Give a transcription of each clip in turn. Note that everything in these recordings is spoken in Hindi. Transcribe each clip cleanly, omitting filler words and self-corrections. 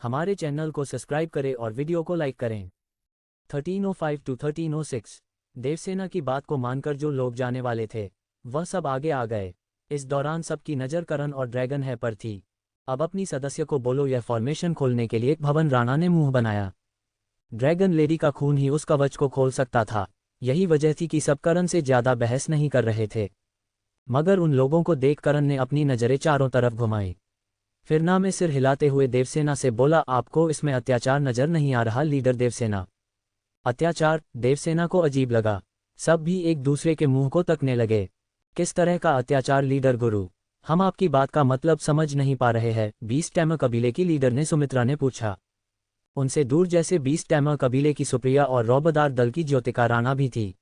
हमारे चैनल को सब्सक्राइब करें और वीडियो को लाइक करें। 1305 to 1306 देवसेना की बात को मानकर जो लोग जाने वाले थे वह सब आगे आ गए। इस दौरान सबकी नज़र करण और ड्रैगन है पर थी। अब अपनी सदस्य को बोलो यह फॉर्मेशन खोलने के लिए भवन राणा ने मुंह बनाया। ड्रैगन लेडी का खून ही उस कवच को खोल सकता था। यही वजह थी कि सब करण से ज्यादा बहस नहीं कर रहे थे। मगर उन लोगों को देख करण ने अपनी नज़रें चारों तरफ घुमाई। फिर ना में सिर हिलाते हुए देवसेना से बोला, आपको इसमें अत्याचार नजर नहीं आ रहा लीडर देवसेना? अत्याचार? देवसेना को अजीब लगा। सब भी एक दूसरे के मुंह को तकने लगे। किस तरह का अत्याचार लीडर गुरु? हम आपकी बात का मतलब समझ नहीं पा रहे हैं। 20 टैमर कबीले की लीडर ने सुमित्रा ने पूछा। उनसे दूर जैसे 20 टैमर कबीले की सुप्रिया और रौबदार दल की ज्योतिका राणा भी थी।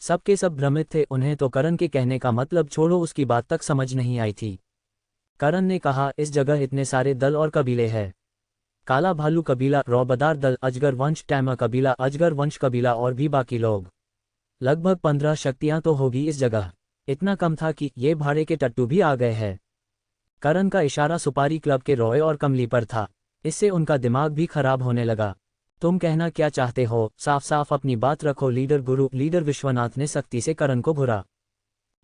सबके सब भ्रमित थे। उन्हें तो करण के कहने का मतलब छोड़ो उसकी बात तक समझ नहीं आई थी। करण ने कहा, इस जगह इतने सारे दल और कबीले हैं। काला भालू कबीला, रौबदार दल, अजगर वंश, टैमर कबीला, अजगर वंश कबीला और भी बाकी लोग। लगभग 15 शक्तियां तो होगी इस जगह। इतना कम था कि ये भाड़े के टट्टू भी आ गए हैं। करण का इशारा सुपारी क्लब के रॉय और कमली पर था। इससे उनका दिमाग भी खराब होने लगा। तुम कहना क्या चाहते हो? साफ साफ अपनी बात रखो लीडर गुरु। लीडर विश्वनाथ ने सख्ती से करण को घुरा।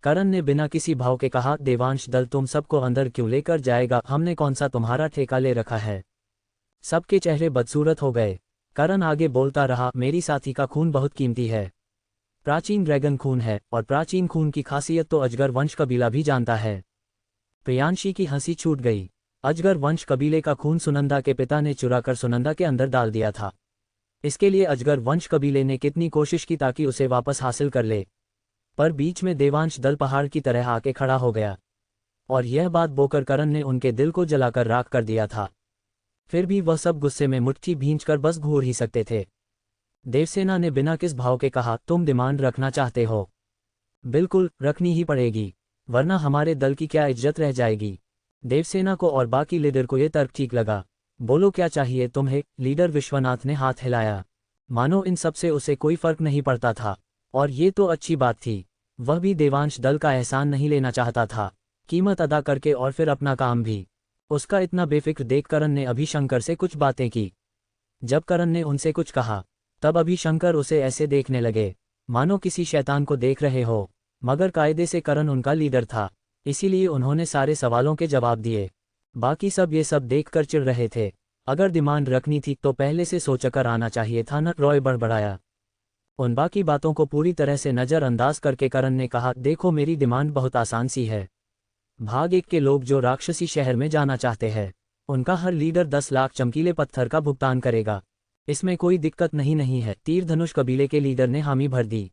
करण ने बिना किसी भाव के कहा, देवांश दल तुम सबको अंदर क्यों लेकर जाएगा? हमने कौन सा तुम्हारा ठेका ले रखा है? सबके चेहरे बदसूरत हो गए। करण आगे बोलता रहा, मेरी साथी का खून बहुत कीमती है। प्राचीन ड्रैगन खून है और प्राचीन खून की खासियत तो अजगर वंश कबीला भी जानता है। प्रियांशी की हंसी छूट गई। अजगर वंश कबीले का खून सुनंदा के पिता ने चुराकर सुनंदा के अंदर डाल दिया था। इसके लिए अजगर वंश कबीले ने कितनी कोशिश की ताकि उसे वापस हासिल कर ले, पर बीच में देवांश दल पहाड़ की तरह आके खड़ा हो गया और यह बात बोकर करण ने उनके दिल को जलाकर राख कर दिया था। फिर भी वह सब गुस्से में मुट्ठी भींचकर बस घूर ही सकते थे। देवसेना ने बिना किस भाव के कहा, तुम डिमांड रखना चाहते हो? बिल्कुल रखनी ही पड़ेगी, वरना हमारे दल की क्या इज्जत रह जाएगी। देवसेना को और बाकी लीडर को यह तर्क ठीक लगा। बोलो क्या चाहिए तुम्हें? लीडर विश्वनाथ ने हाथ हिलाया, मानो इन सब से उसे कोई फर्क नहीं पड़ता था। और ये तो अच्छी बात थी। वह भी देवांश दल का एहसान नहीं लेना चाहता था, कीमत अदा करके और फिर अपना काम भी। उसका इतना बेफिक्र देख करण ने अभिशंकर से कुछ बातें की। जब करण ने उनसे कुछ कहा तब अभिशंकर उसे ऐसे देखने लगे मानो किसी शैतान को देख रहे हो। मगर कायदे से करण उनका लीडर था, इसीलिए उन्होंने सारे सवालों के जवाब दिए। बाकी सब ये सब देखकर चिढ़ रहे थे। अगर डिमांड रखनी थी तो पहले से सोचकर आना चाहिए था न? रॉय बड़बड़ाया। उन बाकी बातों को पूरी तरह से नज़रअंदाज करके करण ने कहा, देखो मेरी डिमांड बहुत आसान सी है। भाग 1 के लोग जो राक्षसी शहर में जाना चाहते हैं उनका हर लीडर 10 लाख चमकीले पत्थर का भुगतान करेगा। इसमें कोई दिक्कत नहीं है। तीर धनुष कबीले के लीडर ने हामी भर दी।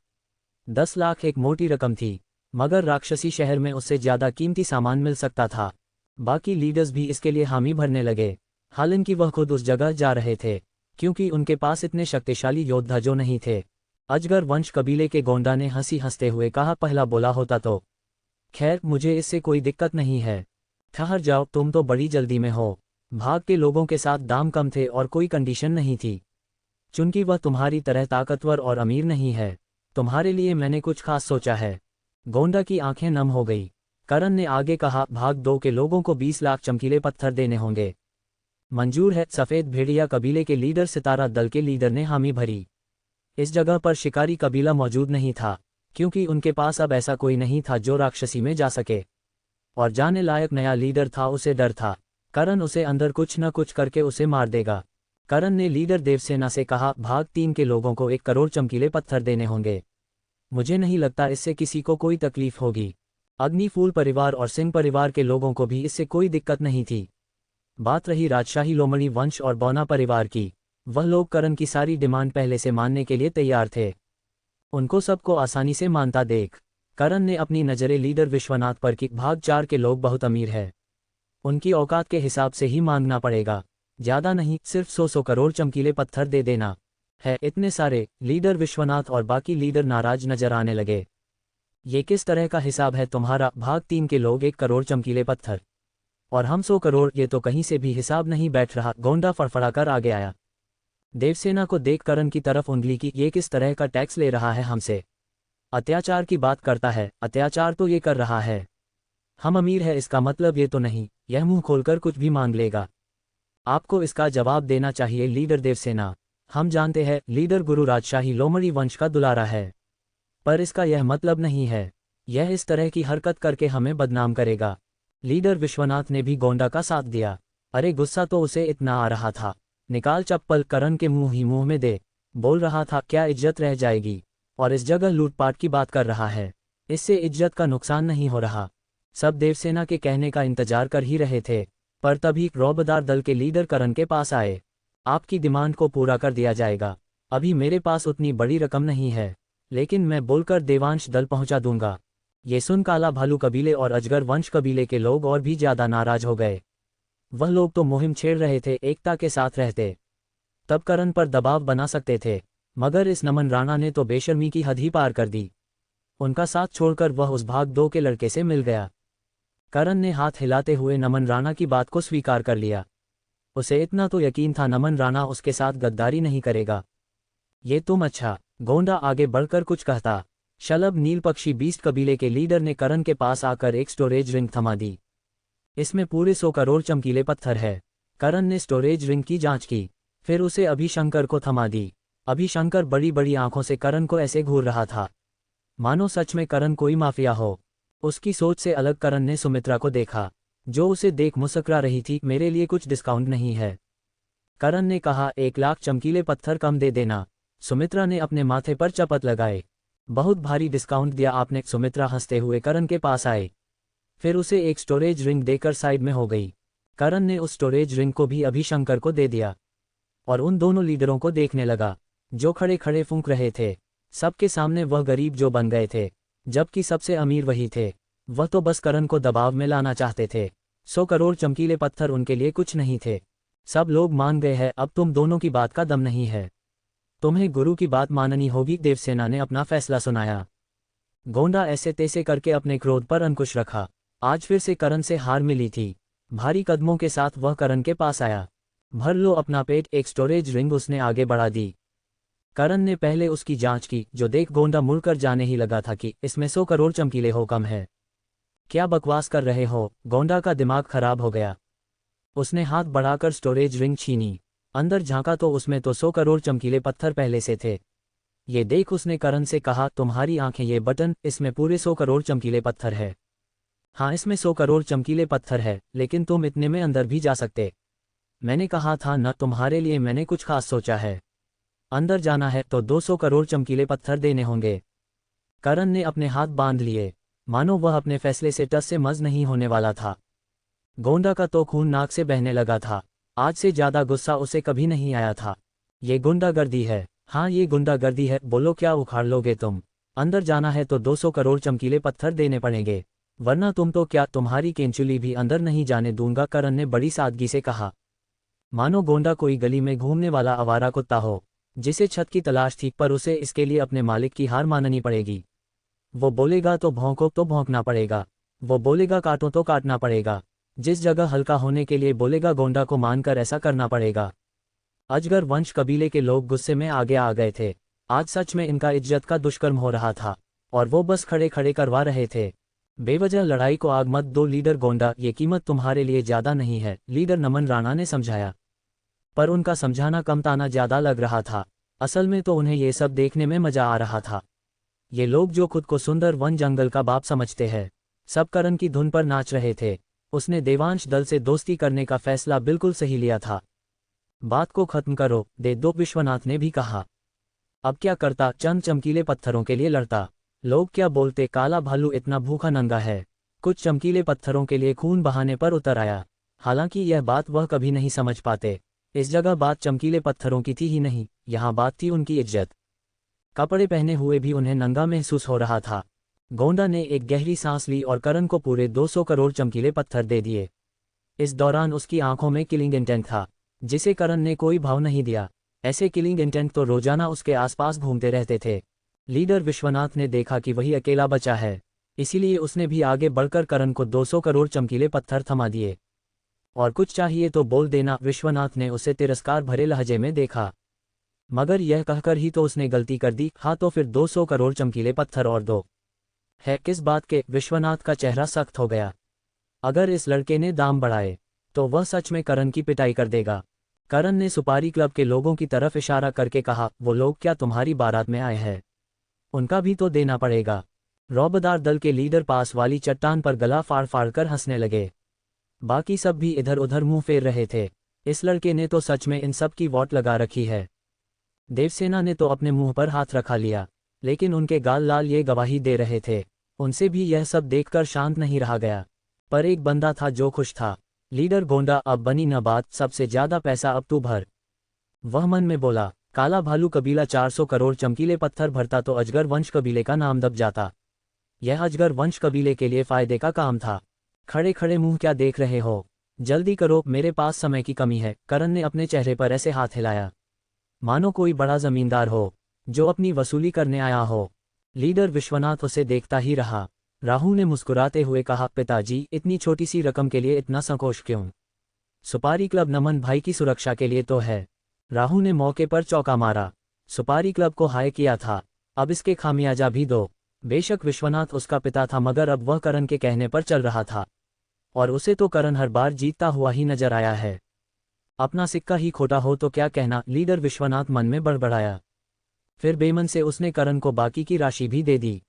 10 लाख एक मोटी रकम थी, मगर राक्षसी शहर में उससे ज्यादा कीमती सामान मिल सकता था। बाकी लीडर्स भी इसके लिए हामी भरने लगे। हालांकि वह खुद उस जगह जा रहे थे क्योंकि उनके पास इतने शक्तिशाली योद्धा जो नहीं थे। अजगर वंश कबीले के गोंडा ने हंसी हंसते हुए कहा, पहला बोला होता तो। खैर मुझे इससे कोई दिक्कत नहीं है। ठहर जाओ, तुम तो बड़ी जल्दी में हो। भाग के लोगों के साथ दाम कम थे और कोई कंडीशन नहीं थी। चूंकि वह तुम्हारी तरह ताकतवर और अमीर नहीं है, तुम्हारे लिए मैंने कुछ खास सोचा है। गोंडा की आंखें नम हो गई। करण ने आगे कहा, भाग 2 के लोगों को 20 लाख चमकीले पत्थर देने होंगे। मंजूर है। सफेद भेड़िया कबीले के लीडर सितारा दल के लीडर ने हामी भरी। इस जगह पर शिकारी कबीला मौजूद नहीं था क्योंकि उनके पास अब ऐसा कोई नहीं था जो राक्षसी में जा सके, और जाने लायक नया लीडर था। उसे डर था करण उसे अंदर कुछ न कुछ करके उसे मार देगा। करण ने लीडर देवसेना से कहा, भाग 3 के लोगों को 1 करोड़ चमकीले पत्थर देने होंगे। मुझे नहीं लगता इससे किसी को कोई तकलीफ होगी। अग्निफूल परिवार और सिंह परिवार के लोगों को भी इससे कोई दिक्कत नहीं थी। बात रही राजशाही लोमड़ी वंश और बौना परिवार की, वह लोग करण की सारी डिमांड पहले से मानने के लिए तैयार थे। उनको सबको आसानी से मानता देख करण ने अपनी नज़रें लीडर विश्वनाथ पर की। भाग 4 के लोग बहुत अमीर है, उनकी औकात के हिसाब से ही मांगना पड़ेगा। ज्यादा नहीं, सिर्फ 100 करोड़ चमकीले पत्थर दे देना है। इतने सारे? लीडर विश्वनाथ और बाकी लीडर नाराज नजर आने लगे। ये किस तरह का हिसाब है तुम्हारा? भाग 3 के लोग 1 करोड़ चमकीले पत्थर और हम 100 करोड़, ये तो कहीं से भी हिसाब नहीं बैठ रहा। गोंडा फड़फड़ाकर आगे आया। देवसेना को देख करण की तरफ उंगली की, ये किस तरह का टैक्स ले रहा है हमसे? अत्याचार की बात करता है। अत्याचार तो ये कर रहा है। हम अमीर है इसका मतलब ये तो नहीं यह मुंह खोलकर कुछ भी मांग लेगा। आपको इसका जवाब देना चाहिए लीडर देवसेना। हम जानते हैं लीडर गुरु राजशाही लोमड़ी वंश का दुलारा है, पर इसका यह मतलब नहीं है। यह इस तरह की हरकत करके हमें बदनाम करेगा। लीडर विश्वनाथ ने भी गोंडा का साथ दिया। अरे गुस्सा तो उसे इतना आ रहा था, निकाल चप्पल, करण के मुंह ही मुंह में दे। बोल रहा था क्या इज्जत रह जाएगी, और इस जगह लूटपाट की बात कर रहा है। इससे इज्जत का नुकसान नहीं हो रहा। सब देवसेना के कहने का इंतजार कर ही रहे थे, पर तभी रौबदार दल के लीडर करण के पास आए। आपकी डिमांड को पूरा कर दिया जाएगा। अभी मेरे पास उतनी बड़ी रकम नहीं है, लेकिन मैं बोलकर देवांश दल पहुंचा दूंगा। ये सुन काला भालू कबीले और अजगर वंश कबीले के लोग और भी ज्यादा नाराज हो गए। वह लोग तो मुहिम छेड़ रहे थे एकता के साथ रहते, तब करण पर दबाव बना सकते थे, मगर इस नमन राणा ने तो बेशर्मी की हद ही पार कर दी। उनका साथ छोड़कर वह उस भाग 2 के लड़के से मिल गया। करण ने हाथ हिलाते हुए नमन राणा की बात को स्वीकार कर लिया। उसे इतना तो यकीन था नमन राणा उसके साथ गद्दारी नहीं करेगा। ये तुम अच्छा। गोंडा आगे बढ़कर कुछ कहता, शलभ नीलपक्षी बीस्ट कबीले के लीडर ने करण के पास आकर एक स्टोरेज रिंग थमा दी। इसमें पूरे 100 करोड़ चमकीले पत्थर है। करण ने स्टोरेज रिंग की जांच की, फिर उसे अभिशंकर को थमा दी। अभिशंकर बड़ी बड़ी आंखों से करण को ऐसे घूर रहा था मानो सच में करण कोई माफिया हो। उसकी सोच से अलग करण ने सुमित्रा को देखा, जो उसे देख मुस्कुरा रही थी। मेरे लिए कुछ डिस्काउंट नहीं है? करण ने कहा, 1 लाख चमकीले पत्थर कम दे देना। सुमित्रा ने अपने माथे पर चपत लगाए। बहुत भारी डिस्काउंट दिया आपने। सुमित्रा हंसते हुए करण के पास आए, फिर उसे एक स्टोरेज रिंग देकर साइड में हो गई। करण ने उस स्टोरेज रिंग को भी अभिशंकर को दे दिया और उन दोनों लीडरों को देखने लगा, जो खड़े खड़े फूंक रहे थे। सबके सामने वह गरीब जो बन गए थे, जबकि सबसे अमीर वही थे। वह तो बस करण को दबाव में लाना चाहते थे। 100 करोड़ चमकीले पत्थर उनके लिए कुछ नहीं थे। सब लोग मान गए हैं, अब तुम दोनों की बात का दम नहीं है। तुम्हें गुरु की बात माननी होगी। देवसेना ने अपना फैसला सुनाया। गोंडा ऐसे तैसे करके अपने क्रोध पर अंकुश रखा। आज फिर से करण से हार मिली थी। भारी कदमों के साथ वह करण के पास आया। भर लो अपना पेट। एक स्टोरेज रिंग उसने आगे बढ़ा दी। करण ने पहले उसकी जांच की, जो देख गोंडा मुड़कर जाने ही लगा था कि इसमें 100 करोड़ चमकीले हो कम है। क्या बकवास कर रहे हो? गोंडा का दिमाग खराब हो गया। उसने हाथ बढ़ाकर स्टोरेज रिंग छीनी। अंदर झांका तो उसमें तो 100 करोड़ चमकीले पत्थर पहले से थे। ये देख उसने करण से कहा, तुम्हारी आंखें ये बटन, इसमें पूरे 100 करोड़ चमकीले पत्थर है। हाँ, इसमें 100 करोड़ चमकीले पत्थर है, लेकिन तुम इतने में अंदर भी जा सकते। मैंने कहा था न, तुम्हारे लिए मैंने कुछ खास सोचा है। अंदर जाना है तो 200 करोड़ चमकीले पत्थर देने होंगे। करण ने अपने हाथ बांध लिए, मानो वह अपने फैसले से टस से मज नहीं होने वाला था। गोंडा का तो खून नाक से बहने लगा था। आज से ज्यादा गुस्सा उसे कभी नहीं आया था। ये गुंडागर्दी है। हाँ, ये गुंडागर्दी है। बोलो, क्या उखाड़ लोगे तुम? अंदर जाना है तो 200 करोड़ चमकीले पत्थर देने पड़ेंगे, वरना तुम तो क्या, तुम्हारी केंचुली भी अंदर नहीं जाने दूंगा। करण ने बड़ी सादगी से कहा, मानो गोंडा कोई गली में घूमने वाला आवारा कुत्ता हो, जिसे छत की तलाश थी, पर उसे इसके लिए अपने मालिक की हार माननी पड़ेगी। वो बोलेगा तो भौंको तो भौंकना पड़ेगा, वो बोलेगा काटो तो काटना पड़ेगा। जिस जगह हल्का होने के लिए बोलेगा, गोंडा को मानकर ऐसा करना पड़ेगा। अजगर वंश कबीले के लोग गुस्से में आगे आ गए थे। आज सच में इनका इज्जत का दुष्कर्म हो रहा था, और वो बस खड़े खड़े करवा रहे थे। बेवजह लड़ाई को आग मत दो लीडर गोंडा, ये कीमत तुम्हारे लिए ज्यादा नहीं है, लीडर नमन राणा ने समझाया। पर उनका समझाना कम ताना ज्यादा लग रहा था। असल में तो उन्हें ये सब देखने में मजा आ रहा था। ये लोग जो खुद को सुंदर वन जंगल का बाप समझते हैं, सब करण की धुन पर नाच रहे थे। उसने देवांश दल से दोस्ती करने का फैसला बिल्कुल सही लिया था। बात को खत्म करो, दे दो, विश्वनाथ ने भी कहा। अब क्या करता? चंद चमकीले पत्थरों के लिए लड़ता। लोग क्या बोलते, काला भालू इतना भूखा नंगा है, कुछ चमकीले पत्थरों के लिए खून बहाने पर उतर आया। हालांकि यह बात वह कभी नहीं समझ पाते। इस जगह बात चमकीले पत्थरों की थी ही नहीं, यहाँ बात थी उनकी इज्जत। कपड़े पहने हुए भी उन्हें नंगा महसूस हो रहा था। गोंडा ने एक गहरी सांस ली और करण को पूरे 200 करोड़ चमकीले पत्थर दे दिए। इस दौरान उसकी आंखों में किलिंग इंटेंट था, जिसे करण ने कोई भाव नहीं दिया। ऐसे किलिंग इंटेंट तो रोजाना उसके आसपास घूमते रहते थे। लीडर विश्वनाथ ने देखा कि वही अकेला बचा है, इसीलिए उसने भी आगे बढ़कर करण को 200 करोड़ चमकीले पत्थर थमा दिए। और कुछ चाहिए तो बोल देना। विश्वनाथ ने उसे तिरस्कार भरे लहजे में देखा, मगर यह कहकर ही तो उसने गलती कर दी। हाँ, तो फिर 200 करोड़ चमकीले पत्थर और दो। है किस बात के? विश्वनाथ का चेहरा सख्त हो गया। अगर इस लड़के ने दाम बढ़ाए तो वह सच में करण की पिटाई कर देगा। करण ने सुपारी क्लब के लोगों की तरफ इशारा करके कहा, वो लोग क्या तुम्हारी बारात में आए हैं? उनका भी तो देना पड़ेगा। रौबदार दल के लीडर पास वाली चट्टान पर गला फाड़ फाड़ कर हंसने लगे। बाकी सब भी इधर उधर मुंह फेर रहे थे। इस लड़के ने तो सच में इन सब की वॉट लगा रखी है। देवसेना ने तो अपने मुंह पर हाथ रखा लिया, लेकिन उनके गाल लाल ये गवाही दे रहे थे। उनसे भी यह सब देखकर शांत नहीं रहा गया। पर एक बंदा था जो खुश था। लीडर गोंडा, अब बनी न बात, सबसे ज्यादा पैसा अब तू भर। वह मन में बोला, काला भालू कबीला 400 करोड़ चमकीले पत्थर भरता तो अजगर वंश कबीले का नाम दब जाता। यह अजगर वंश कबीले के लिए फायदे का काम था। खड़े खड़े मुंह क्या देख रहे हो, जल्दी करो, मेरे पास समय की कमी है। करण ने अपने चेहरे पर ऐसे हाथ हिलाया मानो कोई बड़ा जमींदार हो जो अपनी वसूली करने आया हो। लीडर विश्वनाथ उसे देखता ही रहा। राहु ने मुस्कुराते हुए कहा, पिताजी, इतनी छोटी सी रकम के लिए इतना संकोच क्यों? सुपारी क्लब नमन भाई की सुरक्षा के लिए तो है। राहु ने मौके पर चौका मारा। सुपारी क्लब को हाय किया था, अब इसके खामियाजा भी दो। बेशक विश्वनाथ उसका पिता था, मगर अब वह करण के कहने पर चल रहा था, और उसे तो करण हर बार जीतता हुआ ही नजर आया है। अपना सिक्का ही खोटा हो तो क्या कहना, लीडर विश्वनाथ मन में बड़बड़ाया। फिर बेमन से उसने करण को बाकी की राशि भी दे दी,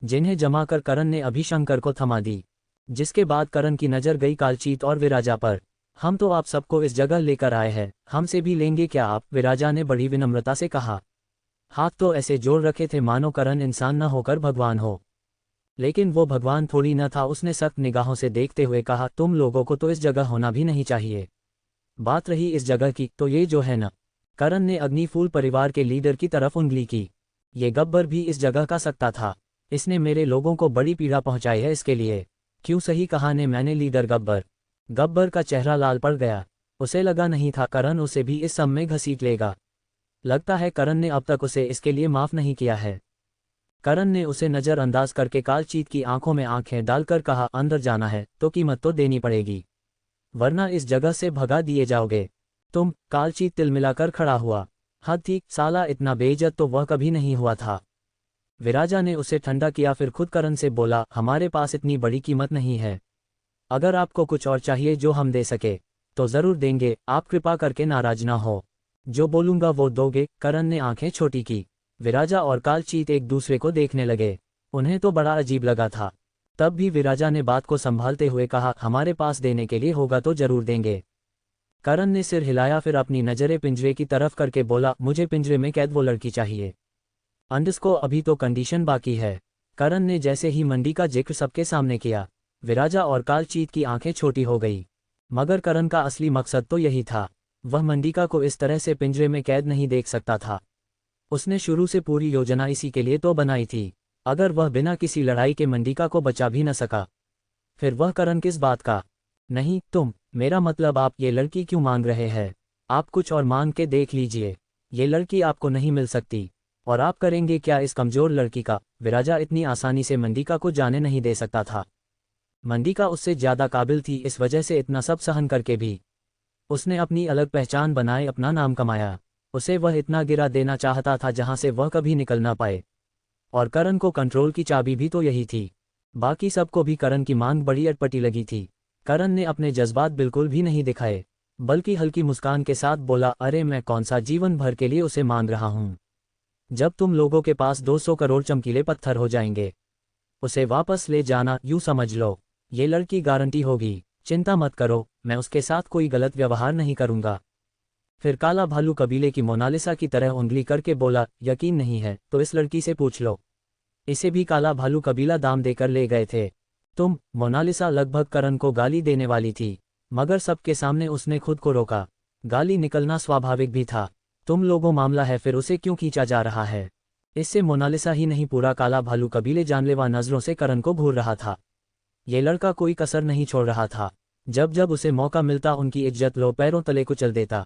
जिन्हें जमा कर करण ने अभी शंकर को थमा दी। जिसके बाद करण की नज़र गई कालचीत और विराजा पर। हम तो आप सबको इस जगह लेकर आए हैं, हमसे भी लेंगे क्या आप? विराजा ने बड़ी विनम्रता से कहा। हाथ तो ऐसे जोड़ रखे थे मानो करण इंसान न होकर भगवान हो, लेकिन वो भगवान थोड़ी न था। उसने सख्त निगाहों से देखते हुए कहा, तुम लोगों को तो इस जगह होना भी नहीं चाहिए। बात रही इस जगह की, तो ये जो है न। करण ने अग्निफूल परिवार के लीडर की तरफ उंगली की। ये गब्बर भी इस जगह का सकता था। इसने मेरे लोगों को बड़ी पीड़ा पहुंचाई है, इसके लिए क्यों सही कहा ने मैंने लीडर गब्बर। गब्बर का चेहरा लाल पड़ गया। उसे लगा नहीं था करण उसे भी इस सब में घसीट लेगा। लगता है करण ने अब तक उसे इसके लिए माफ नहीं किया है। करण ने उसे नज़रअंदाज करके कालचीत की आंखों में आंखें डालकर कहा, अंदर जाना है तो कीमत तो देनी पड़ेगी, वरना इस जगह से भगा दिए जाओगे तुम। कालचीत तिलमिलाकर खड़ा हुआ। हद थी, साला इतना बेइज्जत तो वह कभी नहीं हुआ था। विराजा ने उसे ठंडा किया, फिर खुद करण से बोला, हमारे पास इतनी बड़ी कीमत नहीं है। अगर आपको कुछ और चाहिए जो हम दे सके तो जरूर देंगे, आप कृपा करके नाराज ना हो। जो बोलूंगा वो दोगे? करण ने आंखें छोटी की। विराजा और कालचीत एक दूसरे को देखने लगे। उन्हें तो बड़ा अजीब लगा था। तब भी विराजा ने बात को संभालते हुए कहा, हमारे पास देने के लिए होगा तो जरूर देंगे। करण ने सिर हिलाया, फिर अपनी नजरें पिंजरे की तरफ करके बोला, मुझे पिंजरे में कैद वो लड़की चाहिए। अंडस को अभी तो कंडीशन बाकी है। करण ने जैसे ही मंडी का जिक्र सबके सामने किया, विराजा और कालचीत की आंखें छोटी हो गई। मगर करण का असली मकसद तो यही था। वह मंडिका को इस तरह से पिंजरे में कैद नहीं देख सकता था। उसने शुरू से पूरी योजना इसी के लिए तो बनाई थी। अगर वह बिना किसी लड़ाई के मंडिका को बचा भी न सका, फिर वह करण किस बात का? नहीं तुम, मेरा मतलब आप ये लड़की क्यों मांग रहे हैं? आप कुछ और मांग के देख लीजिए, ये लड़की आपको नहीं मिल सकती। और आप करेंगे क्या इस कमजोर लड़की का? विराजा इतनी आसानी से मंडिका को जाने नहीं दे सकता था। मंडिका उससे ज्यादा काबिल थी, इस वजह से इतना सब सहन करके भी उसने अपनी अलग पहचान बनाए, अपना नाम कमाया। उसे वह इतना गिरा देना चाहता था जहां से वह कभी निकल ना पाए। और करण को कंट्रोल की चाबी भी तो यही थी। बाकी सबको भी करण की मांग बड़ी अटपटी लगी थी। करण ने अपने जज्बात बिल्कुल भी नहीं दिखाए, बल्कि हल्की मुस्कान के साथ बोला, अरे मैं कौन सा जीवन भर के लिए उसे मांग रहा हूं। जब तुम लोगों के पास 200 करोड़ चमकीले पत्थर हो जाएंगे, उसे वापस ले जाना, यूं समझ लो ये लड़की गारंटी होगी। चिंता मत करो, मैं उसके साथ कोई गलत व्यवहार नहीं करूंगा। फिर काला भालू कबीले की मोनालिसा की तरह उंगली करके बोला, यकीन नहीं है तो इस लड़की से पूछ लो। इसे भी काला भालू कबीला दाम देकर ले गए थे। तुम? मोनालिसा लगभग करण को गाली देने वाली थी, मगर सबके सामने उसने खुद को रोका। गाली निकलना स्वाभाविक भी था। तुम लोगों मामला है, फिर उसे क्यों खींचा जा रहा है? इससे मोनालिसा ही नहीं, पूरा काला भालू कबीले जानलेवा नजरों से करण को घूर रहा था। ये लड़का कोई कसर नहीं छोड़ रहा था। जब जब उसे मौका मिलता उनकी इज्जत लो पैरों तले कुचल देता।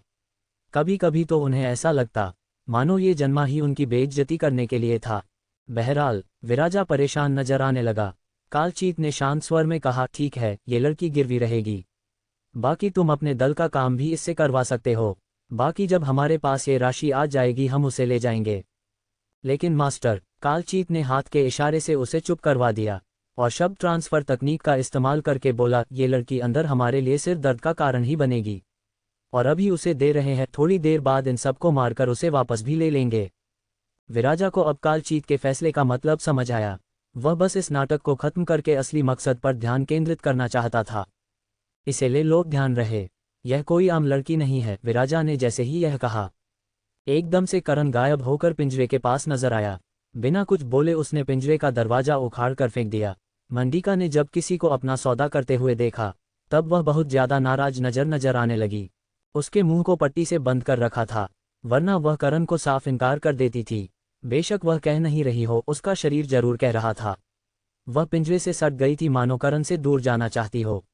कभी कभी तो उन्हें ऐसा लगता मानो ये जन्मा ही उनकी बेइज्जती करने के लिए था। बहरहाल विराजा परेशान नजर आने लगा। कालचीत ने शांत स्वर में कहा, ठीक है, ये लड़की गिरवी रहेगी। बाकी तुम अपने दल का काम भी इससे करवा सकते हो। बाकी जब हमारे पास ये राशि आ जाएगी हम उसे ले जाएंगे। लेकिन मास्टर, कालचीत ने हाथ के इशारे से उसे चुप करवा दिया। और शब्द ट्रांसफ़र तकनीक का इस्तेमाल करके बोला, ये लड़की अंदर हमारे लिए सिर दर्द का कारण ही बनेगी, और अभी उसे दे रहे हैं, थोड़ी देर बाद इन सबको मारकर उसे वापस भी ले लेंगे। विराजा को अब कालचीत के फैसले का मतलब समझ आया। वह बस इस नाटक को खत्म करके असली मकसद पर ध्यान केंद्रित करना चाहता था। इसे ले लोग ध्यान रहे, यह कोई आम लड़की नहीं है। विराजा ने जैसे ही यह कहा, एकदम से करण गायब होकर पिंजरे के पास नजर आया। बिना कुछ बोले उसने पिंजरे का दरवाजा उखाड़ कर फेंक दिया। मंडिका ने जब किसी को अपना सौदा करते हुए देखा, तब वह बहुत ज्यादा नाराज नजर आने लगी। उसके मुंह को पट्टी से बंद कर रखा था, वरना वह करण को साफ इनकार कर देती थी। बेशक वह कह नहीं रही हो, उसका शरीर जरूर कह रहा था। वह पिंजरे से सट गई थी, मानो करण से दूर जाना चाहती हो।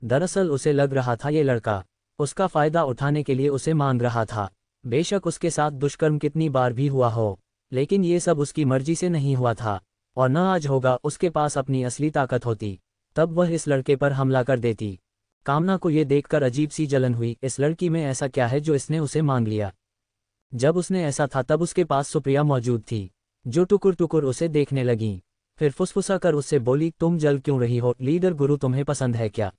दरअसल उसे लग रहा था ये लड़का उसका फायदा उठाने के लिए उसे मांग रहा था। बेशक उसके साथ दुष्कर्म कितनी बार भी हुआ हो, लेकिन ये सब उसकी मर्जी से नहीं हुआ था, और न आज होगा। उसके पास अपनी असली ताकत होती, तब वह इस लड़के पर हमला कर देती। कामना को ये देखकर अजीब सी जलन हुई। इस लड़की में ऐसा क्या है जो इसने उसे मांग लिया? जब उसने ऐसा था तब उसके पास सुप्रिया मौजूद थी, जो टुकुर टुकुर उसे देखने लगी। फिर फुसफुसा कर उससे बोली, तुम जल क्यों रही हो? लीडर गुरु तुम्हें पसंद है क्या?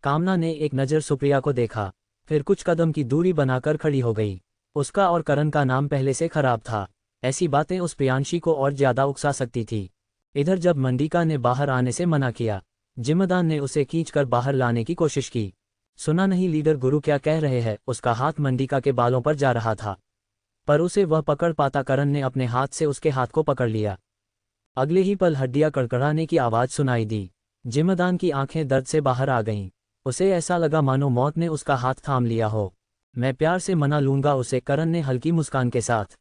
कामना ने एक नज़र सुप्रिया को देखा, फिर कुछ कदम की दूरी बनाकर खड़ी हो गई। उसका और करण का नाम पहले से खराब था, ऐसी बातें उस प्रियांशी को और ज्यादा उकसा सकती थी। इधर जब मंडिका ने बाहर आने से मना किया, जिम्मेदार ने उसे खींचकर बाहर लाने की कोशिश की। सुना नहीं लीडर गुरु क्या कह रहे हैं? उसका हाथ मंडिका के बालों पर जा रहा था, पर उसे वह पकड़ पाता करण ने अपने हाथ से उसके हाथ को पकड़ लिया। अगले ही पल हड्डियां कड़कड़ाने की आवाज सुनाई दी। जिम्मेदार की आंखें दर्द से बाहर आ गईं। उसे ऐसा लगा मानो मौत ने उसका हाथ थाम लिया हो। मैं प्यार से मना लूंगा उसे, करण ने हल्की मुस्कान के साथ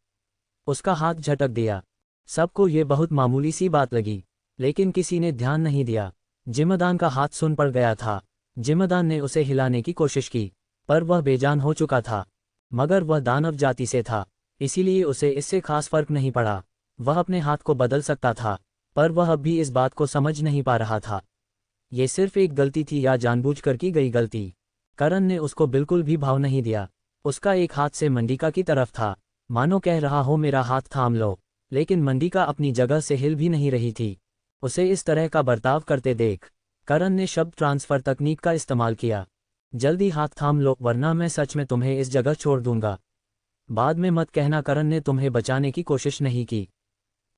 उसका हाथ झटक दिया। सबको ये बहुत मामूली सी बात लगी, लेकिन किसी ने ध्यान नहीं दिया। जिम्मेदार का हाथ सुन पड़ गया था। जिम्मेदार ने उसे हिलाने की कोशिश की, पर वह बेजान हो चुका था। मगर वह दानव जाति से था, इसीलिए उसे इससे खास फर्क नहीं पड़ा। वह अपने हाथ को बदल सकता था, पर वह अब भी इस बात को समझ नहीं पा रहा था। ये सिर्फ एक गलती थी या जानबूझकर की गई गलती? करण ने उसको बिल्कुल भी भाव नहीं दिया। उसका एक हाथ से मंडिका की तरफ था, मानो कह रहा हो मेरा हाथ थाम लो। लेकिन मंडिका अपनी जगह से हिल भी नहीं रही थी। उसे इस तरह का बर्ताव करते देख करण ने शब्द ट्रांसफर तकनीक का इस्तेमाल किया। जल्दी हाथ थाम लो, वरना मैं सच में तुम्हें इस जगह छोड़ दूंगा। बाद में मत कहना करण ने तुम्हें बचाने की कोशिश नहीं की।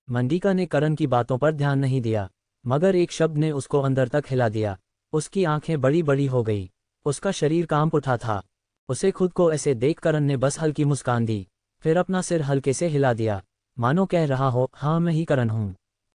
मंडिका ने करण की बातों पर ध्यान नहीं दिया, मगर एक शब्द ने उसको अंदर तक हिला दिया। उसकी आंखें बड़ी बड़ी हो गई, उसका शरीर कांप उठा था। उसे खुद को ऐसे देख करण ने बस हल्की मुस्कान दी, फिर अपना सिर हल्के से हिला दिया, मानो कह रहा हो हाँ मैं ही करण हूँ।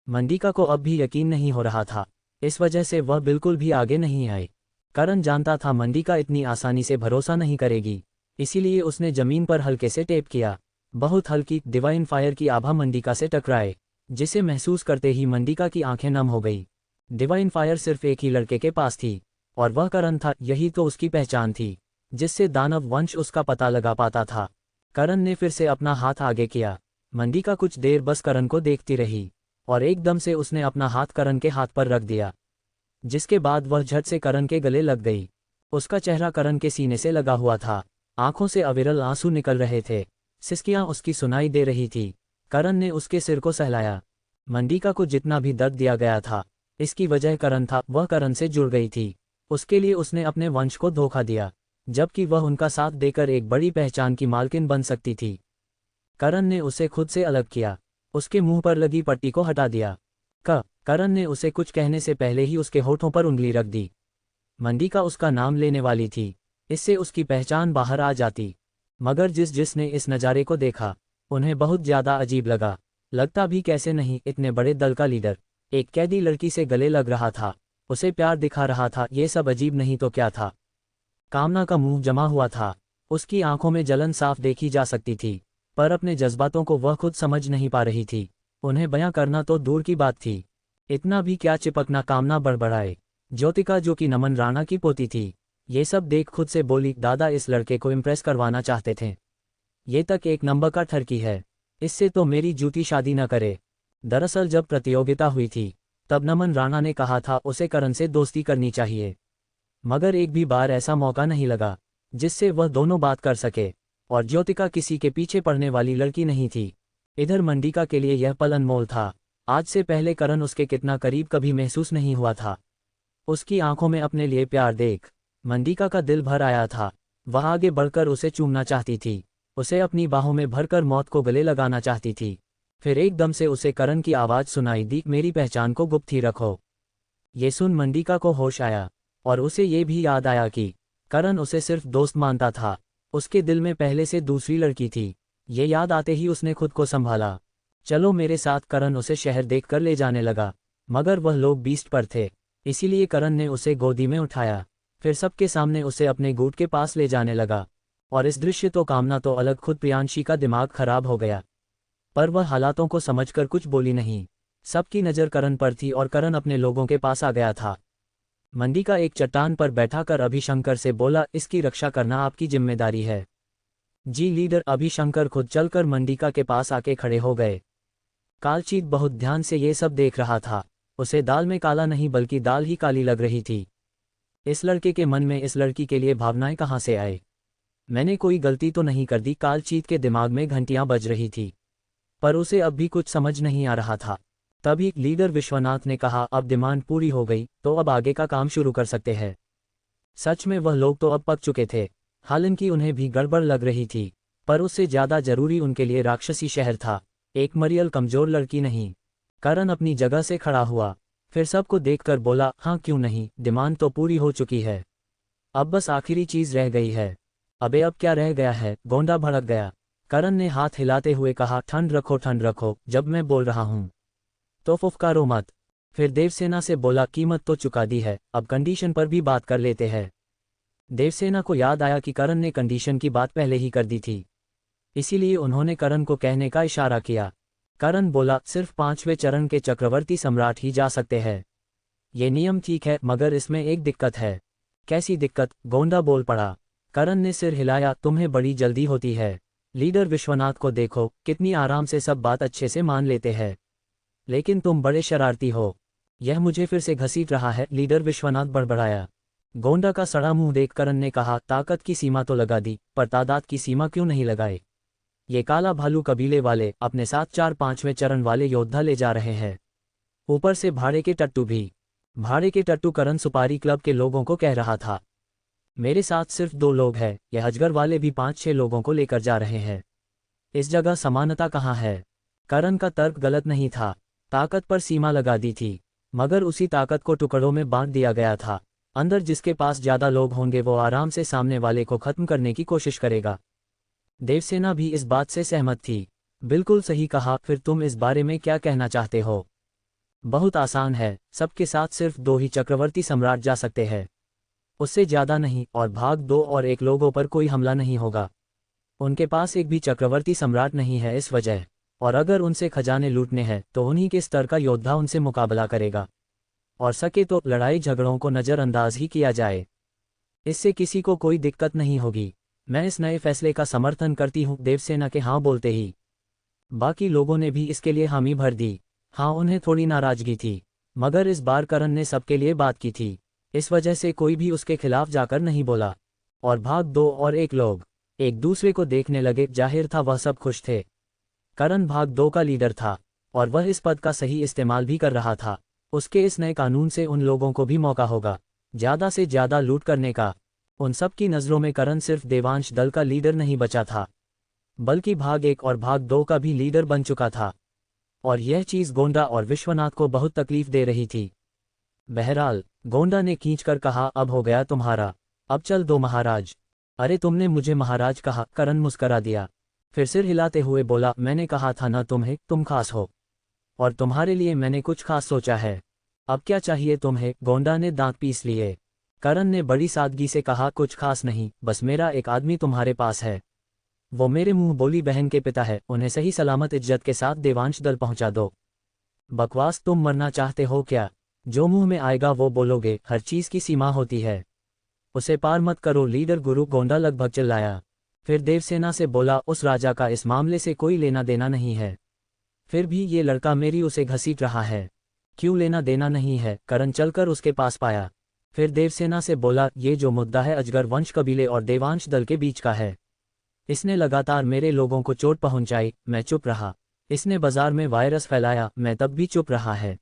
मंडिका को अब भी यकीन नहीं हो रहा था, इस वजह से वह बिल्कुल भी आगे नहीं आई। करण जानता था मंडिका इतनी आसानी से भरोसा नहीं करेगी, इसीलिए उसने जमीन पर हल्के से टेप किया। बहुत हल्की डिवाइन फायर की आभा मंडिका से टकराए, जिसे महसूस करते ही मंडिका की आंखें नम हो गई। डिवाइन फायर सिर्फ एक ही लड़के के पास थी, और वह करण था। यही तो उसकी पहचान थी, जिससे दानव वंश उसका पता लगा पाता था। करण ने फिर से अपना हाथ आगे किया। मंडिका कुछ देर बस करण को देखती रही, और एकदम से उसने अपना हाथ करण के हाथ पर रख दिया, जिसके बाद वह झट से करण के गले लग गई। उसका चेहरा करण के सीने से लगा हुआ था, आंखों से अविरल आंसू निकल रहे थे, सिसकियां उसकी सुनाई दे रही थी। करण ने उसके सिर को सहलाया। मंडिका को जितना भी दर्द दिया गया था, इसकी वजह करण था। वह करण से जुड़ गई थी, उसके लिए उसने अपने वंश को धोखा दिया, जबकि वह उनका साथ देकर एक बड़ी पहचान की मालकिन बन सकती थी। करण ने उसे खुद से अलग किया, उसके मुंह पर लगी पट्टी को हटा दिया। करण ने उसे कुछ कहने से पहले ही उसके होठों पर उंगली रख दी। मंडिका उसका नाम लेने वाली थी, इससे उसकी पहचान बाहर आ जाती। मगर जिसने इस नज़ारे को देखा, उन्हें बहुत ज्यादा अजीब लगा। लगता भी कैसे नहीं, इतने बड़े दल का लीडर एक कैदी लड़की से गले लग रहा था, उसे प्यार दिखा रहा था। ये सब अजीब नहीं तो क्या था? कामना का मुंह जमा हुआ था, उसकी आंखों में जलन साफ देखी जा सकती थी, पर अपने जज्बातों को वह खुद समझ नहीं पा रही थी। उन्हें बयां करना तो दूर की बात थी, इतना भी क्या चिपकना। कामना बड़बड़ाए। ज्योतिका, जो कि नमन राणा की पोती थी, ये सब देख खुद से बोली, दादा इस लड़के को इम्प्रेस करवाना चाहते थे। ये तक एक नंबर का ठरकी है, इससे तो मेरी जूती शादी न करे। दरअसल जब प्रतियोगिता हुई थी, तब नमन राणा ने कहा था उसे करण से दोस्ती करनी चाहिए, मगर एक भी बार ऐसा मौका नहीं लगा जिससे वह दोनों बात कर सके। और ज्योतिका किसी के पीछे पड़ने वाली लड़की नहीं थी। इधर मंडिका के लिए यह पल अनमोल था। आज से पहले करण उसके कितना करीब कभी महसूस नहीं हुआ था। उसकी आंखों में अपने लिए प्यार देख मंडिका का दिल भर आया था। वह आगे बढ़कर उसे चूमना चाहती थी, उसे अपनी बाहों में भरकर मौत को गले लगाना चाहती थी। फिर एकदम से उसे करण की आवाज़ सुनाई दी, मेरी पहचान को गुप्त ही रखो। ये सुन मंडिका को होश आया और उसे ये भी याद आया कि करण उसे सिर्फ दोस्त मानता था, उसके दिल में पहले से दूसरी लड़की थी। ये याद आते ही उसने खुद को संभाला। चलो मेरे साथ, करण उसे शहर देखकर ले जाने लगा। मगर वह लोग बीस्ट पर थे, इसीलिए करण ने उसे गोदी में उठाया, फिर सबके सामने उसे अपने गूट के पास ले जाने लगा। और इस दृश्य तो कामना तो अलग, खुद प्रियांशी का दिमाग खराब हो गया, पर वह हालातों को समझकर कुछ बोली नहीं। सबकी नज़र करण पर थी और करण अपने लोगों के पास आ गया था। मंडिका एक चट्टान पर बैठाकर अभिशंकर से बोला, इसकी रक्षा करना आपकी जिम्मेदारी है। जी लीडर। अभिशंकर खुद चलकर मंडिका के पास आके खड़े हो गए। कालचीत बहुत ध्यान से ये सब देख रहा था। उसे दाल में काला नहीं बल्कि दाल ही काली लग रही थी। इस लड़के के मन में इस लड़की के लिए भावनाएं कहाँ से आए? मैंने कोई गलती तो नहीं कर दी? कालचीत के दिमाग में घंटियां बज रही थी, पर उसे अब भी कुछ समझ नहीं आ रहा था। तभी लीडर विश्वनाथ ने कहा, अब डिमांड पूरी हो गई तो अब आगे का काम शुरू कर सकते हैं। सच में वह लोग तो अब पक चुके थे, हालांकि उन्हें भी गड़बड़ लग रही थी, पर उससे ज़्यादा जरूरी उनके लिए राक्षसी शहर था, एक मरियल कमज़ोर लड़की नहीं। करण अपनी जगह से खड़ा हुआ, फिर सबको देखकर बोला, हाँ क्यों नहीं, डिमांड तो पूरी हो चुकी है, अब बस आखिरी चीज़ रह गई है। अबे अब क्या रह गया है? गोंडा भड़क गया। करण ने हाथ हिलाते हुए कहा, ठंड रखो, जब मैं बोल रहा हूँ तो फुफकारो मत। फिर देवसेना से बोला, कीमत तो चुका दी है, अब कंडीशन पर भी बात कर लेते हैं। देवसेना को याद आया कि करण ने कंडीशन की बात पहले ही कर दी थी, इसीलिए उन्होंने करण को कहने का इशारा किया। करण बोला, सिर्फ 5वें चरण के चक्रवर्ती सम्राट ही जा सकते हैं। ये नियम ठीक है, मगर इसमें एक दिक्कत है। कैसी दिक्कत? गोंडा बोल पड़ा। करण ने सिर हिलाया, तुम्हें बड़ी जल्दी होती है। लीडर विश्वनाथ को देखो, कितनी आराम से सब बात अच्छे से मान लेते हैं, लेकिन तुम बड़े शरारती हो। यह मुझे फिर से घसीट रहा है, लीडर विश्वनाथ बड़बड़ाया। गोंडा का सड़ा मुंह देख करण ने कहा, ताकत की सीमा तो लगा दी, पर तादाद की सीमा क्यों नहीं लगाई? ये काला भालू कबीले वाले अपने साथ 4-5वें चरण वाले योद्धा ले जा रहे हैं, ऊपर से भाड़े के टट्टू भी। भाड़े के टट्टू? करण सुपारी क्लब के लोगों को कह रहा था। मेरे साथ सिर्फ 2 लोग हैं, यह अजगर वाले भी 5-6 लोगों को लेकर जा रहे हैं। इस जगह समानता कहाँ है? करण का तर्क गलत नहीं था, ताकत पर सीमा लगा दी थी, मगर उसी ताकत को टुकड़ों में बांट दिया गया था। अंदर जिसके पास ज़्यादा लोग होंगे वो आराम से सामने वाले को खत्म करने की कोशिश करेगा। देवसेना भी इस बात से सहमत थी। बिल्कुल सही कहा, फिर तुम इस बारे में क्या कहना चाहते हो? बहुत आसान है, सबके साथ सिर्फ 2 ही चक्रवर्ती सम्राट जा सकते हैं, उससे ज़्यादा नहीं, और भाग 2 और 1 लोगों पर कोई हमला नहीं होगा। उनके पास एक भी चक्रवर्ती सम्राट नहीं है इस वजह, और अगर उनसे खजाने लूटने हैं तो उन्हीं के स्तर का योद्धा उनसे मुकाबला करेगा, और सके तो लड़ाई झगड़ों को नज़रअंदाज ही किया जाए, इससे किसी को कोई दिक्कत नहीं होगी। मैं इस नए फैसले का समर्थन करती हूँ। देवसेना के हाँ बोलते ही बाकी लोगों ने भी इसके लिए हामी भर दी। हाँ, उन्हें थोड़ी नाराजगी थी, मगर इस बार करण ने सबके लिए बात की थी, इस वजह से कोई भी उसके खिलाफ जाकर नहीं बोला। और भाग 2 और 1 लोग एक दूसरे को देखने लगे, जाहिर था वह सब खुश थे। करण भाग 2 का लीडर था और वह इस पद का सही इस्तेमाल भी कर रहा था। उसके इस नए कानून से उन लोगों को भी मौका होगा ज़्यादा से ज़्यादा लूट करने का। उन सब की नज़रों में करण सिर्फ देवांश दल का लीडर नहीं बचा था, बल्कि भाग 1 और भाग 2 का भी लीडर बन चुका था, और यह चीज़ गोंडा और विश्वनाथ को बहुत तकलीफ दे रही थी। बहरहाल गोंडा ने खींचकर कहा, अब हो गया तुम्हारा, अब चल दो महाराज। अरे तुमने मुझे महाराज कहा? करण मुस्करा दिया, फिर सिर हिलाते हुए बोला, मैंने कहा था ना तुम्हें, तुम खास हो, और तुम्हारे लिए मैंने कुछ खास सोचा है। अब क्या चाहिए तुम्हें? गोंडा ने दांत पीस लिए। करण ने बड़ी सादगी से कहा, कुछ खास नहीं, बस मेरा एक आदमी तुम्हारे पास है, वो मेरे मुंह बोली बहन के पिता है, उन्हें सही सलामत इज्जत के साथ देवांश दल पहुंचा दो। बकवास, तुम मरना चाहते हो क्या? जो मुंह में आएगा वो बोलोगे, हर चीज़ की सीमा होती है, उसे पार मत करो। लीडर गुरु गोंडा लगभग चिल्लाया। फिर देवसेना से बोला, उस राजा का इस मामले से कोई लेना देना नहीं है, फिर भी ये लड़का मेरी उसे घसीट रहा है। क्यों लेना देना नहीं है? करण चलकर उसके पास पाया। फिर देवसेना से बोला, ये जो मुद्दा है अजगर वंश कबीले और देवांश दल के बीच का है, इसने लगातार मेरे लोगों को चोट पहुंचाई, मैं चुप रहा, इसने बाजार में वायरस फैलाया, मैं तब भी चुप रहा है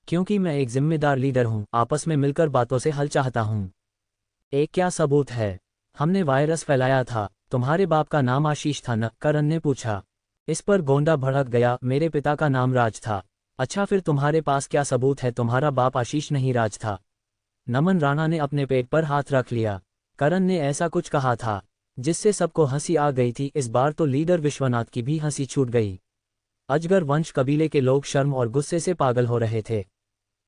क्योंकि मैं एक जिम्मेदार लीडर हूं, आपस में मिलकर बातों से हल चाहता हूं। एक क्या सबूत है? हमने वायरस फैलाया था। तुम्हारे बाप का नाम आशीष था न? करण ने पूछा। इस पर गोंडा भड़क गया, मेरे पिता का नाम राज था। अच्छा, फिर तुम्हारे पास क्या सबूत है? तुम्हारा बाप आशीष नहीं राज था। नमन राणा ने अपने पेट पर हाथ रख लिया। करण ने ऐसा कुछ कहा था जिससे सबको हंसी आ गई थी। इस बार तो लीडर विश्वनाथ की भी हंसी छूट गई। अजगर वंश कबीले के लोग शर्म और गुस्से से पागल हो रहे थे।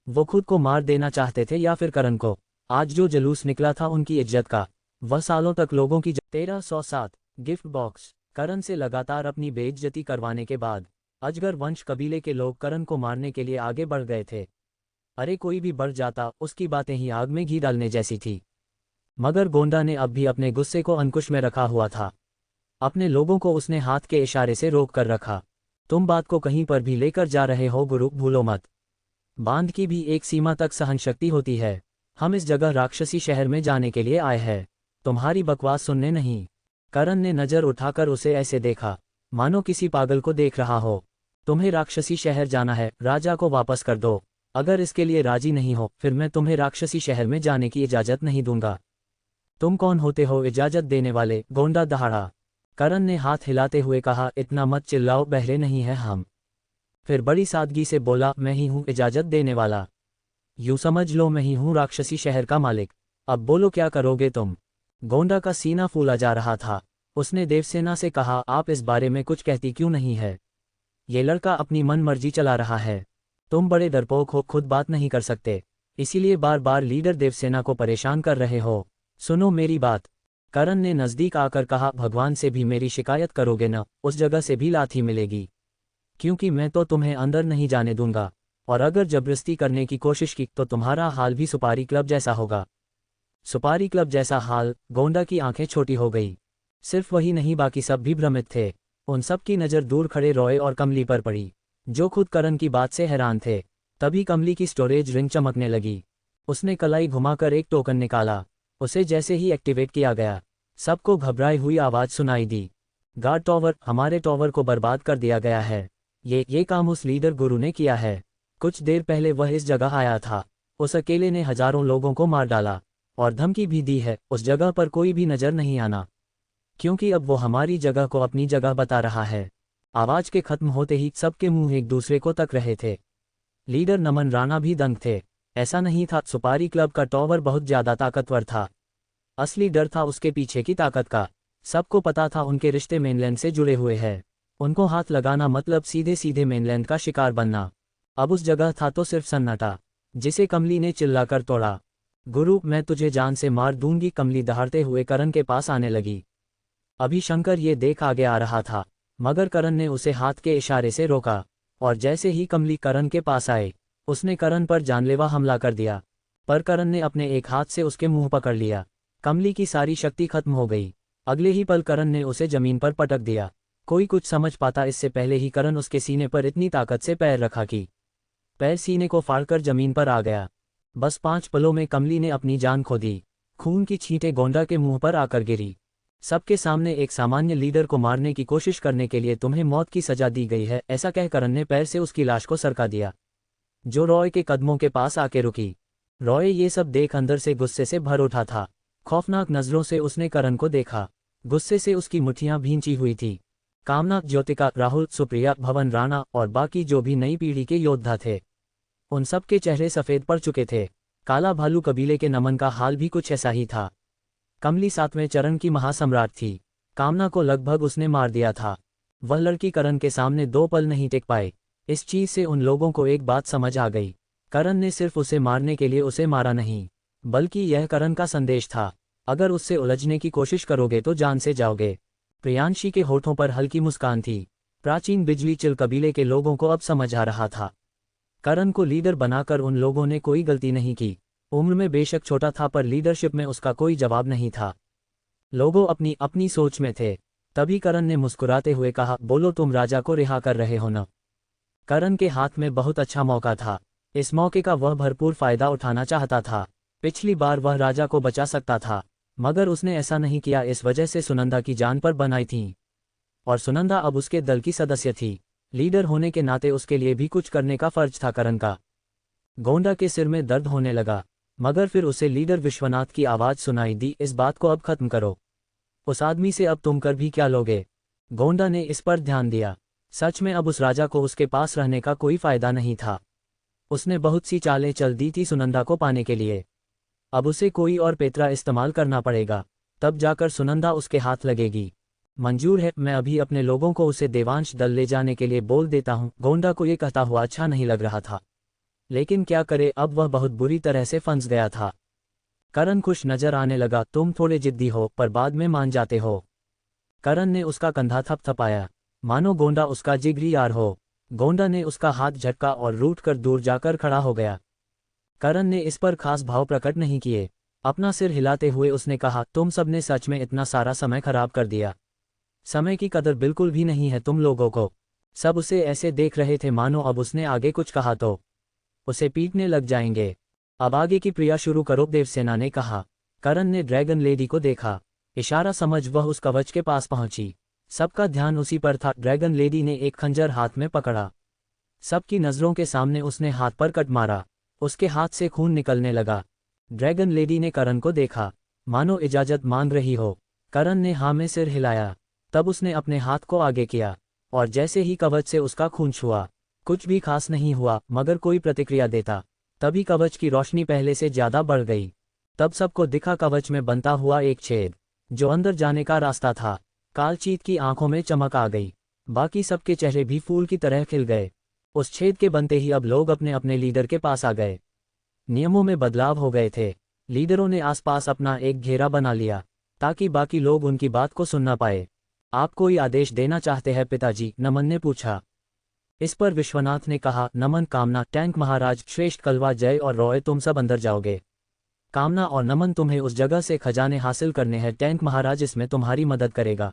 वो खुद को मार देना चाहते थे या फिर करण को। आज जो जुलूस निकला था उनकी इज्जत का, वह सालों तक लोगों की 1307 गिफ्ट बॉक्स। करण से लगातार अपनी बेइज्जती करवाने के बाद अजगर वंश कबीले के लोग करण को मारने के लिए आगे बढ़ गए थे। अरे कोई भी बढ़ जाता, उसकी बातें ही आग में घी डालने जैसी थी। मगर गोंडा ने अब भी अपने गुस्से को अंकुश में रखा हुआ था। अपने लोगों को उसने हाथ के इशारे से रोक कर रखा। तुम बात को कहीं पर भी लेकर जा रहे हो गुरु, भूलो मत। बांध की भी एक सीमा तक सहनशक्ति होती है। हम इस जगह राक्षसी शहर में जाने के लिए आए हैं, तुम्हारी बकवास सुनने नहीं। करण ने नजर उठाकर उसे ऐसे देखा मानो किसी पागल को देख रहा हो। तुम्हें राक्षसी शहर जाना है, राजा को वापस कर दो। अगर इसके लिए राजी नहीं हो फिर मैं तुम्हें राक्षसी शहर में जाने की इजाजत नहीं दूंगा। तुम कौन होते हो इजाजत देने वाले? गोंडा दहाड़ा। करण ने हाथ हिलाते हुए कहा, इतना मत चिल्लाओ, बहरे नहीं है हम। फिर बड़ी सादगी से बोला, मैं ही हूँ इजाजत देने वाला। यूं समझ लो मैं ही हूँ राक्षसी शहर का मालिक। अब बोलो क्या करोगे तुम? गोंडा का सीना फूला जा रहा था। उसने देवसेना से कहा, आप इस बारे में कुछ कहती क्यों नहीं है? ये लड़का अपनी मन मर्जी चला रहा है। तुम बड़े डरपोक हो, खुद बात नहीं कर सकते, इसीलिए बार बार लीडर देवसेना को परेशान कर रहे हो। सुनो मेरी बात। करण ने नजदीक आकर कहा, भगवान से भी मेरी शिकायत करोगे न, उस जगह से भी लाठी मिलेगी, क्योंकि मैं तो तुम्हें अंदर नहीं जाने दूंगा। और अगर जबरदस्ती करने की कोशिश की तो तुम्हारा हाल भी सुपारी क्लब जैसा होगा। सुपारी क्लब जैसा हाल? गोंडा की आंखें छोटी हो गई। सिर्फ वही नहीं, बाकी सब भी भ्रमित थे। उन सब की नज़र दूर खड़े रॉय और कमली पर पड़ी, जो खुद करण की बात से हैरान थे। तभी कमली की स्टोरेज रिंग चमकने लगी। उसने कलाई घुमाकर एक टोकन निकाला। उसे जैसे ही एक्टिवेट किया गया, सबको घबराई हुई आवाज़ सुनाई दी, गार्ड टॉवर, हमारे टॉवर को बर्बाद कर दिया गया है। ये काम उस लीडर गुरु ने किया है। कुछ देर पहले वह इस जगह आया था। उस अकेले ने हजारों लोगों को मार डाला और धमकी भी दी है उस जगह पर कोई भी नजर नहीं आना, क्योंकि अब वो हमारी जगह को अपनी जगह बता रहा है। आवाज के खत्म होते ही सबके मुंह एक दूसरे को तक रहे थे। लीडर नमन राणा भी दंग थे। ऐसा नहीं था सुपारी क्लब का टॉवर बहुत ज्यादा ताकतवर था। असली डर था उसके पीछे की ताकत का। सबको पता था उनके रिश्ते मेनलैंड से जुड़े हुए हैं। उनको हाथ लगाना मतलब सीधे सीधे मेनलैंड का शिकार बनना। अब उस जगह था तो सिर्फ सन्नाटा, जिसे कमली ने चिल्लाकर तोड़ा। गुरु, मैं तुझे जान से मार दूंगी। कमली दहाड़ते हुए करण के पास आने लगी। अभी शंकर ये देख आगे आ रहा था, मगर करण ने उसे हाथ के इशारे से रोका, और जैसे ही कमली करण के पास आए, उसने करण पर जानलेवा हमला कर दिया। पर करण ने अपने एक हाथ से उसके मुंह पकड़ लिया। कमली की सारी शक्ति खत्म हो गई। अगले ही पल करण ने उसे जमीन पर पटक दिया। कोई कुछ समझ पाता इससे पहले ही करण उसके सीने पर इतनी ताकत से पैर रखा कि पैर सीने को फाड़कर जमीन पर आ गया। बस 5 पलों में कमली ने अपनी जान खो दी। खून की छींटें गोंडा के मुंह पर आकर गिरी। सबके सामने एक सामान्य लीडर को मारने की कोशिश करने के लिए तुम्हें मौत की सजा दी गई है, ऐसा कह करण ने पैर से उसकी लाश को सरका दिया, जो रॉय के कदमों के पास आके रुकी। रॉय ये सब देख अंदर से गुस्से से भर उठा था। खौफनाक नजरों से उसने करण को देखा। गुस्से से उसकी मुट्ठियां भींची हुई थी। कामना, ज्योतिका, राहुल, सुप्रिया, भवन राणा और बाकी जो भी नई पीढ़ी के योद्धा थे, उन सब के चेहरे सफेद पड़ चुके थे। काला भालू कबीले के नमन का हाल भी कुछ ऐसा ही था। कमली 7वें चरण की महासम्राट थी। कामना को लगभग उसने मार दिया था। वह लड़की करण के सामने 2 पल नहीं टिक पाए। इस चीज से उन लोगों को एक बात समझ आ गई, करण ने सिर्फ उसे मारने के लिए उसे मारा नहीं, बल्कि यह करण का संदेश था, अगर उससे उलझने की कोशिश करोगे तो जान से जाओगे। प्रियांशी के होठों पर हल्की मुस्कान थी। प्राचीन बिजली चिल कबीले के लोगों को अब समझ आ रहा था, करण को लीडर बनाकर उन लोगों ने कोई गलती नहीं की। उम्र में बेशक छोटा था पर लीडरशिप में उसका कोई जवाब नहीं था। लोगों अपनी अपनी सोच में थे। तभी करण ने मुस्कुराते हुए कहा, बोलो, तुम राजा को रिहा कर रहे हो न? करण के हाथ में बहुत अच्छा मौका था। इस मौके का वह भरपूर फायदा उठाना चाहता था। पिछली बार वह राजा को बचा सकता था, मगर उसने ऐसा नहीं किया। इस वजह से सुनंदा की जान पर बनाई थी, और सुनंदा अब उसके दल की सदस्य थी। लीडर होने के नाते उसके लिए भी कुछ करने का फर्ज था करण का। गोंडा के सिर में दर्द होने लगा, मगर फिर उसे लीडर विश्वनाथ की आवाज़ सुनाई दी, इस बात को अब खत्म करो। उस आदमी से अब तुम कर भी क्या लोगे? गोंडा ने इस पर ध्यान दिया। सच में अब उस राजा को उसके पास रहने का कोई फायदा नहीं था। उसने बहुत सी चालें चल दी थी सुनंदा को पाने के लिए। अब उसे कोई और पेतरा इस्तेमाल करना पड़ेगा, तब जाकर सुनंदा उसके हाथ लगेगी। मंजूर है, मैं अभी अपने लोगों को उसे देवांश दल ले जाने के लिए बोल देता हूँ। गोंडा को ये कहता हुआ अच्छा नहीं लग रहा था, लेकिन क्या करे, अब वह बहुत बुरी तरह से फंस गया था। करण खुश नजर आने लगा। तुम थोड़े जिद्दी हो पर बाद में मान जाते हो। करण ने उसका कंधा थपथपाया, मानो गोंडा उसका जिगरी यार हो। गोंडा ने उसका हाथ झटका और रूठ कर दूर जाकर खड़ा हो गया। करण ने इस पर खास भाव प्रकट नहीं किए। अपना सिर हिलाते हुए उसने कहा, तुम सब ने सच में इतना सारा समय खराब कर दिया। समय की कदर बिल्कुल भी नहीं है तुम लोगों को। सब उसे ऐसे देख रहे थे मानो अब उसने आगे कुछ कहा तो उसे पीटने लग जाएंगे। अब आगे की क्रिया शुरू करो, देवसेना ने कहा। करण ने ड्रैगन लेडी को देखा, इशारा समझ वह उस कवच के पास पहुंची। सबका ध्यान उसी पर था। ड्रैगन लेडी ने एक खंजर हाथ में पकड़ा। सबकी नजरों के सामने उसने हाथ पर कट मारा। उसके हाथ से खून निकलने लगा। ड्रैगन लेडी ने करण को देखा, मानो इजाजत मांग रही हो। करण ने हाँ में सिर हिलाया। तब उसने अपने हाथ को आगे किया और जैसे ही कवच से उसका खून छुआ, कुछ भी खास नहीं हुआ मगर कोई प्रतिक्रिया देता। तभी कवच की रोशनी पहले से ज्यादा बढ़ गई। तब सबको दिखा कवच में बनता हुआ एक छेद, जो अंदर जाने का रास्ता था। कालचीत की आंखों में चमक आ गई। बाकी सबके चेहरे भी फूल की तरह खिल गए। उस छेद के बनते ही अब लोग अपने अपने लीडर के पास आ गए। नियमों में बदलाव हो गए थे। लीडरों ने आसपास अपना एक घेरा बना लिया ताकि बाकी लोग उनकी बात को सुन न पाए। आप कोई आदेश देना चाहते हैं पिताजी? नमन ने पूछा। इस पर विश्वनाथ ने कहा, नमन, कामना, टैंक महाराज, श्रेष्ठ, कलवा, जय और रॉय, तुम सब अंदर जाओगे। कामना और नमन, तुम्हें उस जगह से खजाने हासिल करने हैं। टैंक महाराज इसमें तुम्हारी मदद करेगा।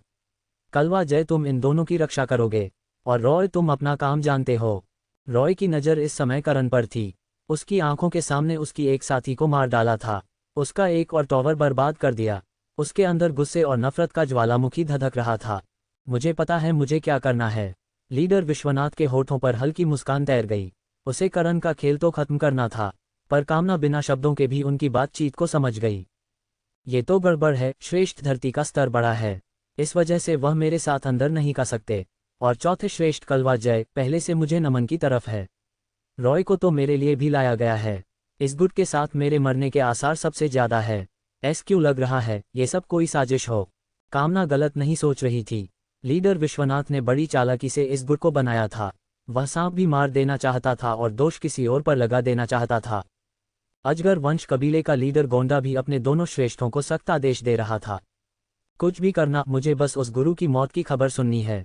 कलवा, जय, तुम इन दोनों की रक्षा करोगे। और रॉय, तुम अपना काम जानते हो। रॉय की नज़र इस समय करण पर थी। उसकी आंखों के सामने उसकी एक साथी को मार डाला था। उसका एक और टॉवर बर्बाद कर दिया। उसके अंदर गुस्से और नफरत का ज्वालामुखी धधक रहा था। मुझे पता है मुझे क्या करना है। लीडर विश्वनाथ के होठों पर हल्की मुस्कान तैर गई। उसे करण का खेल तो खत्म करना था, पर कामना बिना शब्दों के भी उनकी बातचीत को समझ गई। ये तो गड़बड़ है। श्रेष्ठ, धरती का स्तर बड़ा है, इस वजह से वह मेरे साथ अंदर नहीं का सकते। और चौथे श्रेष्ठ, कलवा, जय, पहले से मुझे नमन की तरफ है। रॉय को तो मेरे लिए भी लाया गया है। इस गुट के साथ मेरे मरने के आसार सबसे ज्यादा है। क्यों लग रहा है ये सब कोई साजिश हो? कामना गलत नहीं सोच रही थी। लीडर विश्वनाथ ने बड़ी चालाकी से इस गुट को बनाया था। वह सांप भी मार देना चाहता था और दोष किसी और पर लगा देना चाहता था। अजगर वंश कबीले का लीडर गोंडा भी अपने दोनों श्रेष्ठों को सख्त आदेश दे रहा था, कुछ भी करना, मुझे बस उस गुरु की मौत की खबर सुननी है।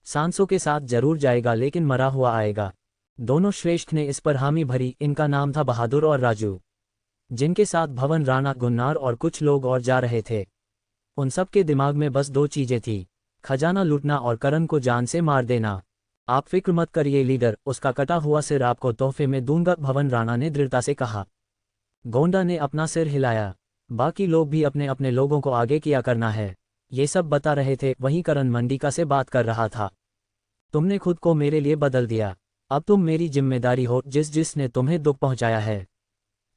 सांसों के साथ जरूर जाएगा लेकिन मरा हुआ आएगा। दोनों श्रेष्ठ ने इस पर हामी भरी। इनका नाम था बहादुर और राजू, जिनके साथ भवन, राणा, गुन्नार और कुछ लोग और जा रहे थे। उन सब के दिमाग में बस दो चीजें थी, खजाना लूटना और करण को जान से मार देना। आप फिक्र मत करिए लीडर, उसका कटा हुआ सिर आपको तोहफे में दूंगा, भवन राणा ने दृढ़ता से कहा। गोंडा ने अपना सिर हिलाया। बाकी लोग भी अपने अपने लोगों को आगे किया करना है, ये सब बता रहे थे। वहीं करण मंडिका से बात कर रहा था। तुमने खुद को मेरे लिए बदल दिया, अब तुम मेरी जिम्मेदारी हो। जिसने तुम्हें दुख पहुंचाया है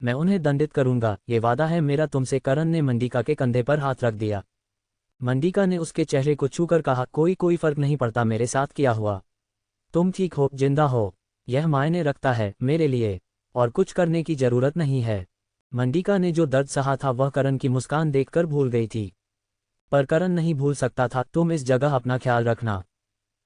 मैं उन्हें दंडित करूंगा, ये वादा है मेरा तुमसे। करण ने मंडिका के कंधे पर हाथ रख दिया। मंडिका ने उसके चेहरे को छूकर कहा, कोई फर्क नहीं पड़ता मेरे साथ किया हुआ। तुम ठीक हो, जिंदा हो, यह मायने रखता है मेरे लिए, और कुछ करने की जरूरत नहीं है। मंडिका ने जो दर्द सहा था वह करण की मुस्कान देखकर भूल गई थी, पर करण नहीं भूल सकता था। तुम इस जगह अपना ख्याल रखना,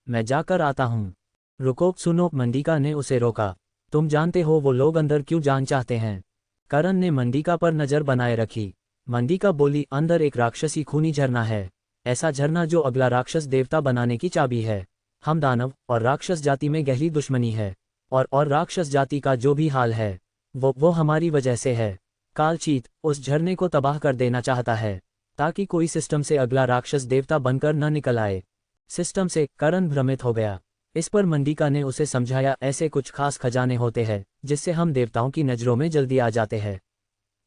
मैं जाकर आता हूँ। रुको, सुनो, मंडिका ने उसे रोका। तुम जानते हो वो लोग अंदर क्यों जान चाहते हैं? करण ने मंडिका पर नजर बनाए रखी। मंडिका बोली, अंदर एक राक्षसी खूनी झरना है, ऐसा झरना जो अगला राक्षस देवता बनाने की चाबी है। हम दानव और राक्षस जाति में गहरी दुश्मनी है, और राक्षस जाति का जो भी हाल है वो हमारी वजह से है। कालचीत उस झरने को तबाह कर देना चाहता है ताकि कोई सिस्टम से अगला राक्षस देवता बनकर न निकल आए। सिस्टम से? करण भ्रमित हो गया। इस पर मंडिका ने उसे समझाया, ऐसे कुछ खास खजाने होते हैं जिससे हम देवताओं की नजरों में जल्दी आ जाते हैं।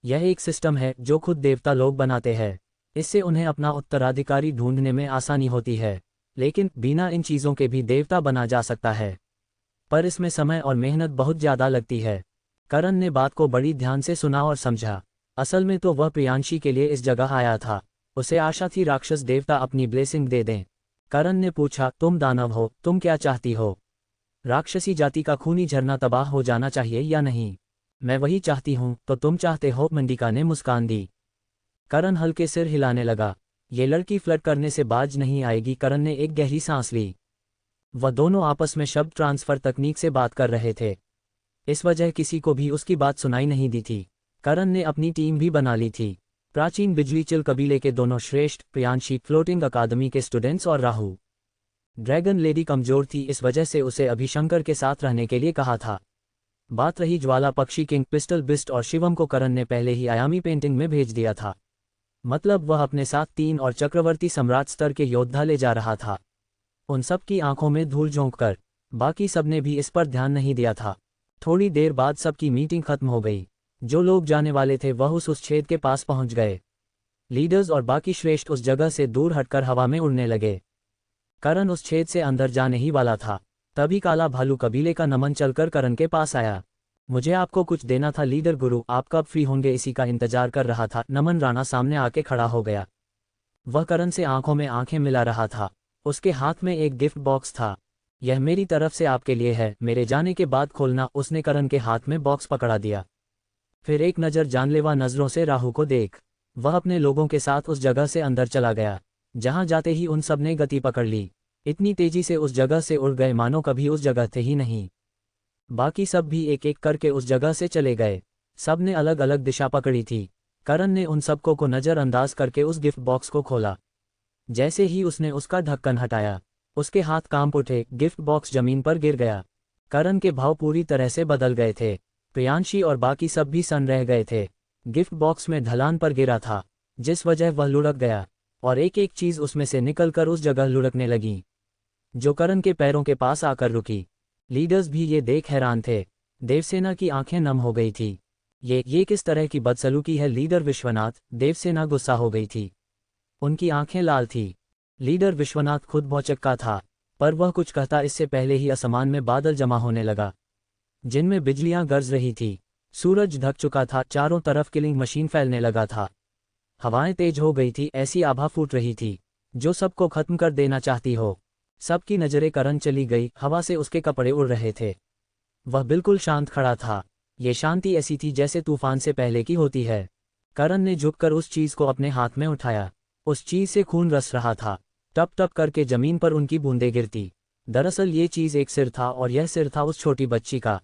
यह एक सिस्टम है जो खुद देवता लोग बनाते हैं। इससे उन्हें अपना उत्तराधिकारी ढूंढने में आसानी होती है। लेकिन बिना इन चीज़ों के भी देवता बना जा सकता है, पर इसमें समय और मेहनत बहुत ज़्यादा लगती है। करण ने बात को बड़ी ध्यान से सुना और समझा। असल में तो वह प्रियांशी के लिए इस जगह आया था। उसे आशा थी राक्षस देवता अपनी ब्लेसिंग दे दें। करण ने पूछा, तुम दानव हो, तुम क्या चाहती हो? राक्षसी जाति का खूनी झरना तबाह हो जाना चाहिए या नहीं? मैं वही चाहती हूँ, तो तुम चाहते हो? मंडिका ने मुस्कान दी। करण हल्के सिर हिलाने लगा। ये लड़की फ्लर्ट करने से बाज नहीं आएगी। करण ने एक गहरी सांस ली। वह दोनों आपस में शब्द ट्रांसफर तकनीक से बात कर रहे थे, इस वजह किसी को भी उसकी बात सुनाई नहीं दी थी। करण ने अपनी टीम भी बना ली थी। प्राचीन बिजली चिल कबीले के दोनों श्रेष्ठ, प्रियांशी फ्लोटिंग अकादमी के स्टूडेंट्स और राहु। ड्रैगन लेडी कमजोर थी, इस वजह से उसे अभिशंकर के साथ रहने के लिए कहा था। बात रही ज्वाला पक्षी, किंग, पिस्टल बिस्ट और शिवम को करण ने पहले ही आयामी पेंटिंग में भेज दिया था। मतलब वह अपने साथ 3 और चक्रवर्ती सम्राट स्तर के योद्धा ले जा रहा था। उन सब की आंखों में धूल झोंककर बाकी सबने भी इस पर ध्यान नहीं दिया था। थोड़ी देर बाद सबकी मीटिंग खत्म हो गई। जो लोग जाने वाले थे वह उस छेद के पास पहुंच गए। लीडर्स और बाकी श्रेष्ठ उस जगह से दूर हटकर हवा में उड़ने लगे। करण उस छेद से अंदर जाने ही वाला था, तभी काला भालू कबीले का नमन चलकर करण के पास आया। मुझे आपको कुछ देना था लीडर गुरु, आप कब फ्री होंगे, इसी का इंतजार कर रहा था। नमन राणा सामने आके खड़ा हो गया। वह करण से आंखों में आंखें मिला रहा था। उसके हाथ में एक गिफ्ट बॉक्स था। यह मेरी तरफ से आपके लिए है, मेरे जाने के बाद खोलना। उसने करण के हाथ में बॉक्स पकड़ा दिया। फिर एक नज़र जानलेवा नज़रों से राहु को देख वह अपने लोगों के साथ उस जगह से अंदर चला गया। जहां जाते ही उन सब ने गति पकड़ ली। इतनी तेजी से उस जगह से उड़ गए मानो कभी उस जगह थे ही नहीं। बाकी सब भी एक एक करके उस जगह से चले गए। सब ने अलग अलग दिशा पकड़ी थी। करण ने उन सबको को नज़रअंदाज करके उस गिफ्ट बॉक्स को खोला। जैसे ही उसने उसका ढक्कन हटाया, उसके हाथ कांप उठे। गिफ्ट बॉक्स जमीन पर गिर गया। करण के भाव पूरी तरह से बदल गए थे। प्रियांशी और बाकी सब भी सन रह गए थे। गिफ्ट बॉक्स में ढलान पर गिरा था, जिस वजह वह लुढ़क गया और एक एक चीज उसमें से निकलकर उस जगह लुढ़कने लगी, जो करण के पैरों के पास आकर रुकी। लीडर्स भी ये देख हैरान थे। देवसेना की आंखें नम हो गई थी। ये किस तरह की बदसलूकी है? लीडर विश्वनाथ, देवसेना गुस्सा हो गई थी। उनकी आंखें लाल थी। लीडर विश्वनाथ खुद भौचक्का था, पर वह कुछ कहता इससे पहले ही आसमान में बादल जमा होने लगा, जिनमें बिजलियां गरज रही थी। सूरज ढक चुका था। चारों तरफ किलिंग मशीन फैलने लगा था। हवाएं तेज हो गई थी, ऐसी आभा फूट रही थी जो सबको खत्म कर देना चाहती हो। सबकी नजरें करण चली गई। हवा से उसके कपड़े उड़ रहे थे। वह बिल्कुल शांत खड़ा था। ये शांति ऐसी थी जैसे तूफान से पहले की होती है। करण ने झुककर उस चीज को अपने हाथ में उठाया। उस चीज से खून रस रहा था। टप टप करके जमीन पर उनकी बूंदें गिरती। दरअसल ये चीज एक सिर था, और यह सिर था उस छोटी बच्ची का,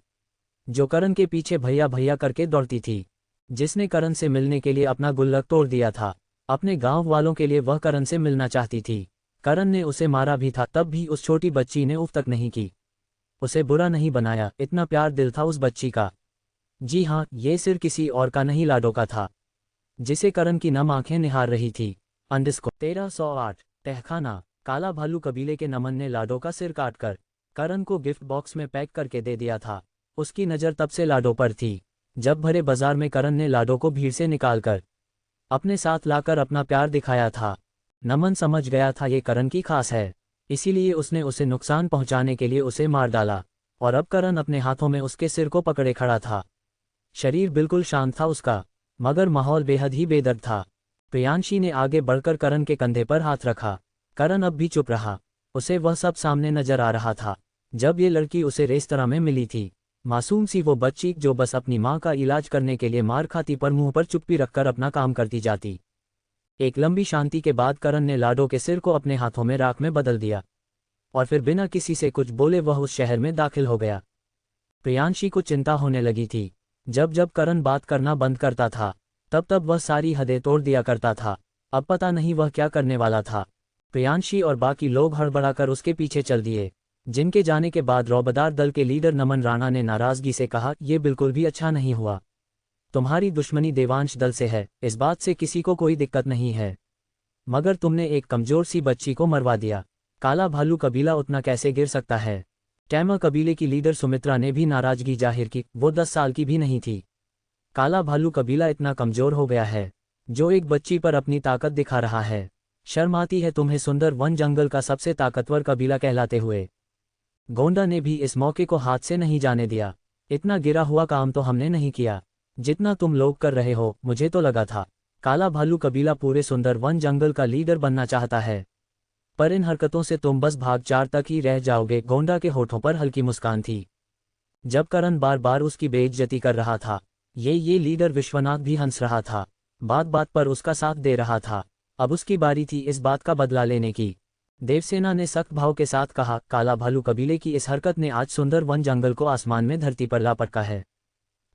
जो करण के पीछे भैया भैया करके दौड़ती थी, जिसने करण से मिलने के लिए अपना गुल्लक तोड़ दिया था। अपने गांव वालों के लिए वह करण से मिलना चाहती थी। करण ने उसे मारा भी था, तब भी उस छोटी बच्ची ने उफ तक नहीं की। उसे बुरा नहीं बनाया, इतना प्यार दिल था उस बच्ची का। जी हाँ, ये सिर किसी और का नहीं, लाडो का था, जिसे करण की नम आंखें निहार रही थी। अंडस्को 1308 तहखाना। काला भालू कबीले के नमन ने लाडो का सिर काटकर करण को गिफ्ट बॉक्स में पैक करके दे दिया था। उसकी नज़र तब से लाडो पर थी। जब भरे बाजार में करण ने लाडो को भीड़ से निकालकर अपने साथ लाकर अपना प्यार दिखाया था, नमन समझ गया था ये करण की खास है, इसीलिए उसने उसे नुकसान पहुंचाने के लिए उसे मार डाला। और अब करण अपने हाथों में उसके सिर को पकड़े खड़ा था। शरीर बिल्कुल शांत था उसका, मगर माहौल बेहद ही बेदर्द था। प्रियांशी ने आगे बढ़कर करण के कंधे पर हाथ रखा। करण अब भी चुप रहा। उसे वह सब सामने नजर आ रहा था, जब ये लड़की उसे रेस्तरां में मिली थी। मासूम सी वो बच्ची जो बस अपनी माँ का इलाज करने के लिए मार खाती, पर मुंह पर चुप्पी रखकर अपना काम करती जाती। एक लंबी शांति के बाद करण ने लाडो के सिर को अपने हाथों में राख में बदल दिया, और फिर बिना किसी से कुछ बोले वह उस शहर में दाखिल हो गया। प्रियांशी को चिंता होने लगी थी। जब जब करण बात करना बंद करता था, तब तब वह सारी हदें तोड़ दिया करता था। अब पता नहीं वह क्या करने वाला था। प्रियांशी और बाकी लोग हड़बड़ाकर उसके पीछे चल दिए। जिनके जाने के बाद रौबदार दल के लीडर नमन राणा ने नाराजगी से कहा, यह बिल्कुल भी अच्छा नहीं हुआ। तुम्हारी दुश्मनी देवांश दल से है, इस बात से किसी को कोई दिक्कत नहीं है, मगर तुमने एक कमजोर सी बच्ची को मरवा दिया। काला भालू कबीला उतना कैसे गिर सकता है? टैमा कबीले की लीडर सुमित्रा ने भी नाराजगी जाहिर की। वो 10 साल की भी नहीं थी। काला भालू कबीला इतना कमजोर हो गया है, जो एक बच्ची पर अपनी ताकत दिखा रहा है। शर्म आती है तुम्हें सुंदर वन जंगल का सबसे ताकतवर कबीला कहलाते हुए। गोंडा ने भी इस मौके को हाथ से नहीं जाने दिया। इतना गिरा हुआ काम तो हमने नहीं किया जितना तुम लोग कर रहे हो। मुझे तो लगा था काला भालू कबीला पूरे सुंदर वन जंगल का लीडर बनना चाहता है, पर इन हरकतों से तुम बस भाग 4 तक ही रह जाओगे। गोंडा के होठों पर हल्की मुस्कान थी। जब करण बार बार उसकी बेइज्जती कर रहा था, ये लीडर विश्वनाथ भी हंस रहा था, बात बात पर उसका साथ दे रहा था। अब उसकी बारी थी इस बात का बदला लेने की। देवसेना ने सख्त भाव के साथ कहा, काला भालू कबीले की इस हरकत ने आज सुंदर वन जंगल को आसमान में धरती पर ला पटका है।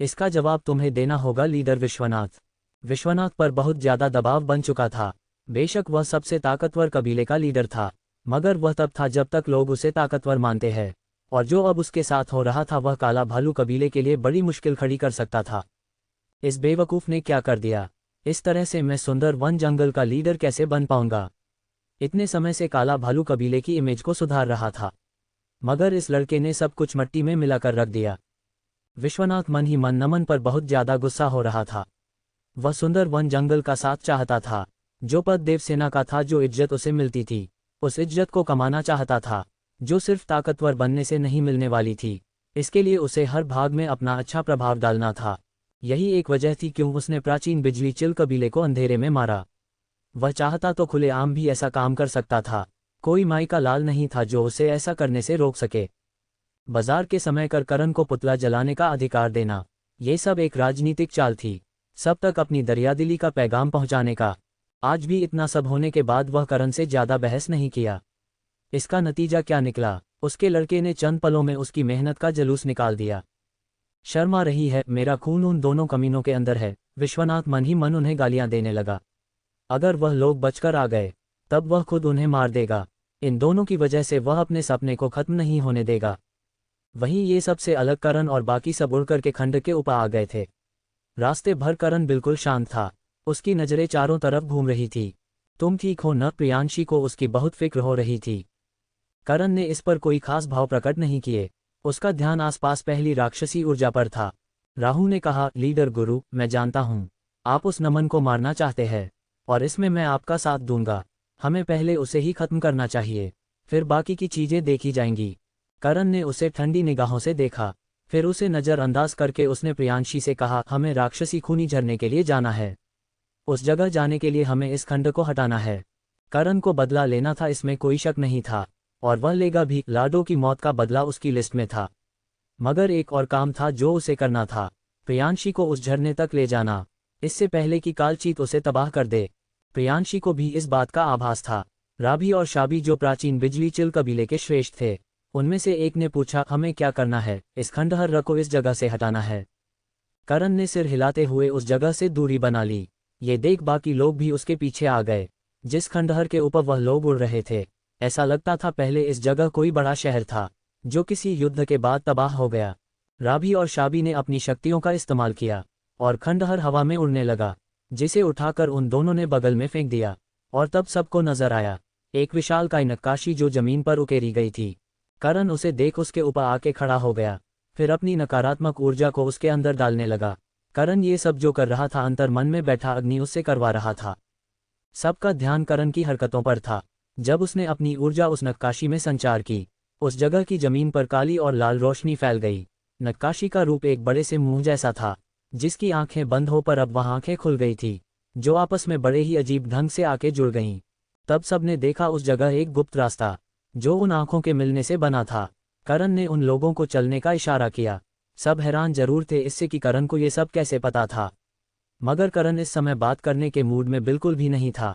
इसका जवाब तुम्हें देना होगा लीडर विश्वनाथ। विश्वनाथ पर बहुत ज्यादा दबाव बन चुका था। बेशक वह सबसे ताकतवर कबीले का लीडर था, मगर वह तब था जब तक लोग उसे ताकतवर मानते हैं, और जो अब उसके साथ हो रहा था वह काला भालू कबीले के लिए बड़ी मुश्किल खड़ी कर सकता था। इस बेवकूफ़ ने क्या कर दिया? इस तरह से मैं सुंदर वन जंगल का लीडर कैसे बन पाऊंगा? इतने समय से काला भालू कबीले की इमेज को सुधार रहा था, मगर इस लड़के ने सब कुछ मिट्टी में मिलाकर रख दिया। विश्वनाथ मन ही मन नमन पर बहुत ज्यादा गुस्सा हो रहा था। वह सुंदर वन जंगल का साथ चाहता था, जो पद देवसेना का था, जो इज्जत उसे मिलती थी, उस इज्जत को कमाना चाहता था, जो सिर्फ ताकतवर बनने से नहीं मिलने वाली थी। इसके लिए उसे हर भाग में अपना अच्छा प्रभाव डालना था। यही एक वजह थी क्यों उसने प्राचीन बिजली चिल कबीले को अंधेरे में मारा। वह चाहता तो खुलेआम भी ऐसा काम कर सकता था, कोई माई का लाल नहीं था जो उसे ऐसा करने से रोक सके। बाजार के समय कर करण को पुतला जलाने का अधिकार देना, ये सब एक राजनीतिक चाल थी, सब तक अपनी दरियादिली का पैगाम पहुंचाने का। आज भी इतना सब होने के बाद वह करण से ज्यादा बहस नहीं किया। इसका नतीजा क्या निकला? उसके लड़के ने चंद पलों में उसकी मेहनत का जलूस निकाल दिया। शर्मा रही है, मेरा खून उन दोनों कमीनों के अंदर है। विश्वनाथ मन ही मन उन्हें गालियां देने लगा। अगर वह लोग बचकर आ गए तब वह खुद उन्हें मार देगा। इन दोनों की वजह से वह अपने सपने को खत्म नहीं होने देगा। वहीं ये सबसे अलग करण और बाकी सब उड़कर के खंड के ऊपर आ गए थे। रास्ते भर करण बिल्कुल शांत था, उसकी नजरें चारों तरफ घूम रही थी। तुम ठीक हो न? प्रियांशी को उसकी बहुत फिक्र हो रही थी। करण ने इस पर कोई खास भाव प्रकट नहीं किए, उसका ध्यान आसपास पहली राक्षसी ऊर्जा पर था। राहु ने कहा, लीडर गुरु, मैं जानता हूँ आप उस नमन को मारना चाहते हैं, और इसमें मैं आपका साथ दूंगा। हमें पहले उसे ही खत्म करना चाहिए, फिर बाकी की चीजें देखी जाएंगी। करण ने उसे ठंडी निगाहों से देखा, फिर उसे नज़रअंदाज करके उसने प्रियांशी से कहा, हमें राक्षसी खूनी झरने के लिए जाना है। उस जगह जाने के लिए हमें इस खंड को हटाना है। करण को बदला लेना था, इसमें कोई शक नहीं था, और वह लेगा भी। लाडो की मौत का बदला उसकी लिस्ट में था, मगर एक और काम था जो उसे करना था, प्रियांशी को उस झरने तक ले जाना, इससे पहले कि कालचीत उसे तबाह कर दे। प्रियांशी को भी इस बात का आभास था। राभी और शाबी, जो प्राचीन बिजली चिल कबीले के श्रेष्ठ थे, उनमें से एक ने पूछा, हमें क्या करना है? इस खंडहर को इस जगह से हटाना है। करण ने सिर हिलाते हुए उस जगह से दूरी बना ली। ये देख बाकी लोग भी उसके पीछे आ गए। जिस खंडहर के ऊपर वह लोग उड़ रहे थे, ऐसा लगता था पहले इस जगह कोई बड़ा शहर था, जो किसी युद्ध के बाद तबाह हो गया। राभी और शाबी ने अपनी शक्तियों का इस्तेमाल किया, और खंडहर हवा में उड़ने लगा, जिसे उठाकर उन दोनों ने बगल में फेंक दिया। और तब सबको नजर आया एक विशालकाय नक्काशी जो जमीन पर उकेरी गई थी। करण उसे देख उसके ऊपर आके खड़ा हो गया, फिर अपनी नकारात्मक ऊर्जा को उसके अंदर डालने लगा। करण ये सब जो कर रहा था, अंतर मन में बैठा अग्नि उससे करवा रहा था। सबका ध्यान करण की हरकतों पर था। जब उसने अपनी ऊर्जा उस नक्काशी में संचार की, उस जगह की जमीन पर काली और लाल रोशनी फैल गई। नक्काशी का रूप एक बड़े से मुंह जैसा था, जिसकी आंखें बंद हो पर अब वह आंखें खुल गई थी, जो आपस में बड़े ही अजीब ढंग से आके जुड़ गईं। तब सबने देखा उस जगह एक गुप्त रास्ता, जो उन आंखों के मिलने से बना था। करण ने उन लोगों को चलने का इशारा किया। सब हैरान जरूर थे इससे कि करण को ये सब कैसे पता था, मगर करण इस समय बात करने के मूड में बिल्कुल भी नहीं था।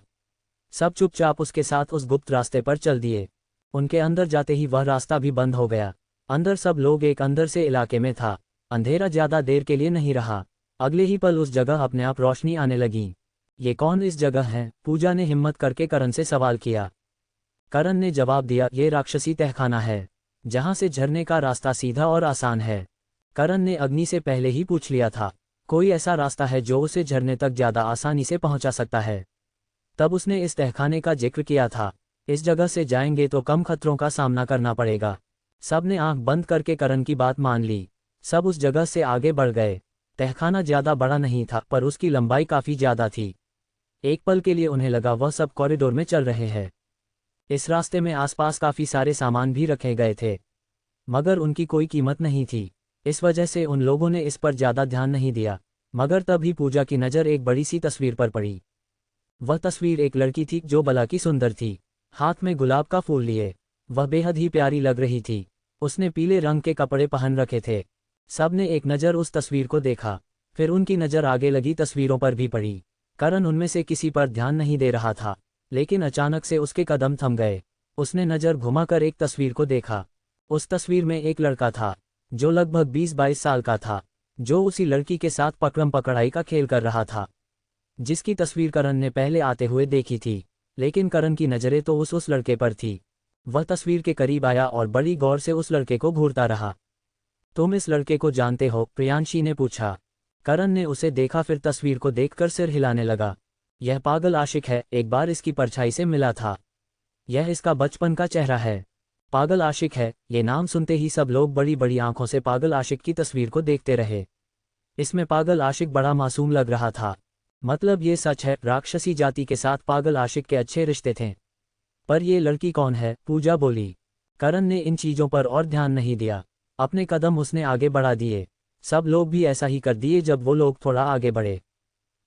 सब चुपचाप उसके साथ उस गुप्त रास्ते पर चल दिए। उनके अंदर जाते ही वह रास्ता भी बंद हो गया। अंदर सब लोग एक अंदर से इलाके में था। अंधेरा ज्यादा देर के लिए नहीं रहा। अगले ही पल उस जगह अपने आप रोशनी आने लगी। ये कौन इस जगह है? पूजा ने हिम्मत करके करण से सवाल किया। करण ने जवाब दिया, ये राक्षसी तहखाना है, जहां से झरने का रास्ता सीधा और आसान है। करण ने अग्नि से पहले ही पूछ लिया था, कोई ऐसा रास्ता है जो उसे झरने तक ज्यादा आसानी से पहुंचा सकता है? तब उसने इस तहखाने का जिक्र किया था। इस जगह से जाएंगे तो कम खतरों का सामना करना पड़ेगा। सब ने आंख बंद करके करण की बात मान ली। सब उस जगह से आगे बढ़ गए। तहखाना ज्यादा बड़ा नहीं था, पर उसकी लंबाई काफी ज्यादा थी। एक पल के लिए उन्हें लगा वह सब कॉरिडोर में चल रहे हैं। इस रास्ते में आसपास काफ़ी सारे सामान भी रखे गए थे, मगर उनकी कोई कीमत नहीं थी। इस वजह से उन लोगों ने इस पर ज़्यादा ध्यान नहीं दिया। मगर तभी पूजा की नज़र एक बड़ी सी तस्वीर पर पड़ी। वह तस्वीर एक लड़की थी जो भला की सुंदर थी, हाथ में गुलाब का फूल लिए। वह बेहद ही प्यारी लग रही थी। उसने पीले रंग के कपड़े पहन रखे थे। सब ने एक नज़र उस तस्वीर को देखा, फिर उनकी नज़र आगे लगी तस्वीरों पर भी पड़ी। करण उनमें से किसी पर ध्यान नहीं दे रहा था, लेकिन अचानक से उसके कदम थम गए। उसने नज़र घुमाकर एक तस्वीर को देखा। उस तस्वीर में एक लड़का था जो लगभग 20-22 साल का था, जो उसी लड़की के साथ पकड़म पकड़ाई का खेल कर रहा था, जिसकी तस्वीर करण ने पहले आते हुए देखी थी। लेकिन करण की नज़रें तो उस लड़के पर थी। वह तस्वीर के करीब आया और बड़ी गौर से उस लड़के को घूरता रहा। तुम इस लड़के को जानते हो? प्रियांशी ने पूछा। करण ने उसे देखा, फिर तस्वीर को देखकर सिर हिलाने लगा। यह पागल आशिक है, एक बार इसकी परछाई से मिला था। यह इसका बचपन का चेहरा है। पागल आशिक है, ये नाम सुनते ही सब लोग बड़ी बड़ी आंखों से पागल आशिक की तस्वीर को देखते रहे। इसमें पागल आशिक बड़ा मासूम लग रहा था। मतलब ये सच है, राक्षसी जाति के साथ पागल आशिक के अच्छे रिश्ते थे। पर ये लड़की कौन है? पूजा बोली। करण ने इन चीज़ों पर और ध्यान नहीं दिया। अपने कदम उसने आगे बढ़ा दिए। सब लोग भी ऐसा ही कर दिए। जब वो लोग थोड़ा आगे बढ़े,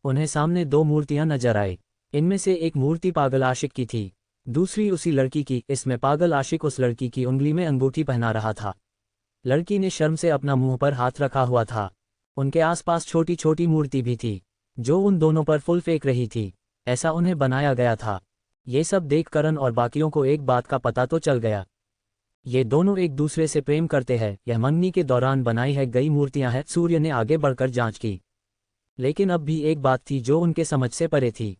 उन्हें सामने दो मूर्तियां नजर आई। इनमें से एक मूर्ति पागल आशिक की थी, दूसरी उसी लड़की की। इसमें पागल आशिक उस लड़की की उंगली में अंगूठी पहना रहा था। लड़की ने शर्म से अपना मुंह पर हाथ रखा हुआ था। उनके आसपास छोटी छोटी मूर्ति भी थी जो उन दोनों पर फूल फेंक रही थी। ऐसा उन्हें बनाया गया था। ये सब देख करण और बाकियों को एक बात का पता तो चल गया, ये दोनों एक दूसरे से प्रेम करते हैं। यह मंगनी के दौरान बनाई है गई मूर्तियां हैं। सूर्य ने आगे बढ़कर जांच की, लेकिन अब भी एक बात थी जो उनके समझ से परे थी।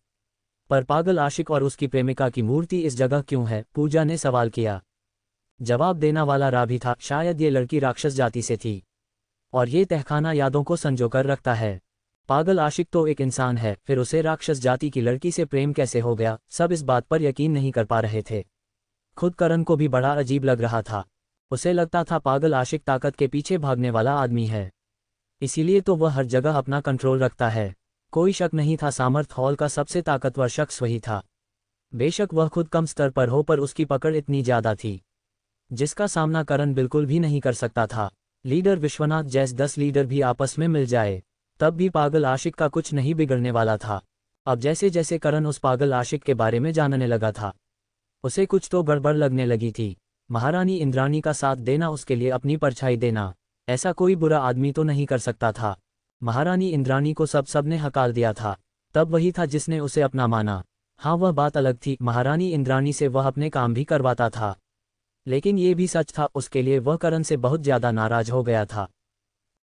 पर पागल आशिक और उसकी प्रेमिका की मूर्ति इस जगह क्यों है? पूजा ने सवाल किया। जवाब देना वाला राभी था। शायद ये लड़की राक्षस जाति से थी और ये तहखाना यादों को संजोकर रखता है। पागल आशिक तो एक इंसान है, फिर उसे राक्षस जाति की लड़की से प्रेम कैसे हो गया? सब इस बात पर यकीन नहीं कर पा रहे थे। खुद करण को भी बड़ा अजीब लग रहा था। उसे लगता था पागल आशिक ताकत के पीछे भागने वाला आदमी है, इसीलिए तो वह हर जगह अपना कंट्रोल रखता है। कोई शक नहीं था, सामर्थ हॉल का सबसे ताकतवर शख्स वही था। बेशक वह खुद कम स्तर पर हो, पर उसकी पकड़ इतनी ज्यादा थी जिसका सामना करण बिल्कुल भी नहीं कर सकता था। लीडर विश्वनाथ जैसे 10 लीडर भी आपस में मिल जाए तब भी पागल आशिक का कुछ नहीं बिगड़ने वाला था। अब जैसे जैसे करण उस पागल आशिक के बारे में जानने लगा था, उसे कुछ तो गड़बड़ लगने लगी थी। महारानी इंद्राणी का साथ देना, उसके लिए अपनी परछाई देना, ऐसा कोई बुरा आदमी तो नहीं कर सकता था। महारानी इंद्राणी को सबने हकार दिया था, तब वही था जिसने उसे अपना माना। हाँ, वह बात अलग थी। महारानी इंद्राणी से वह अपने काम भी करवाता था, लेकिन ये भी सच था उसके लिए वह करण से बहुत ज्यादा नाराज हो गया था।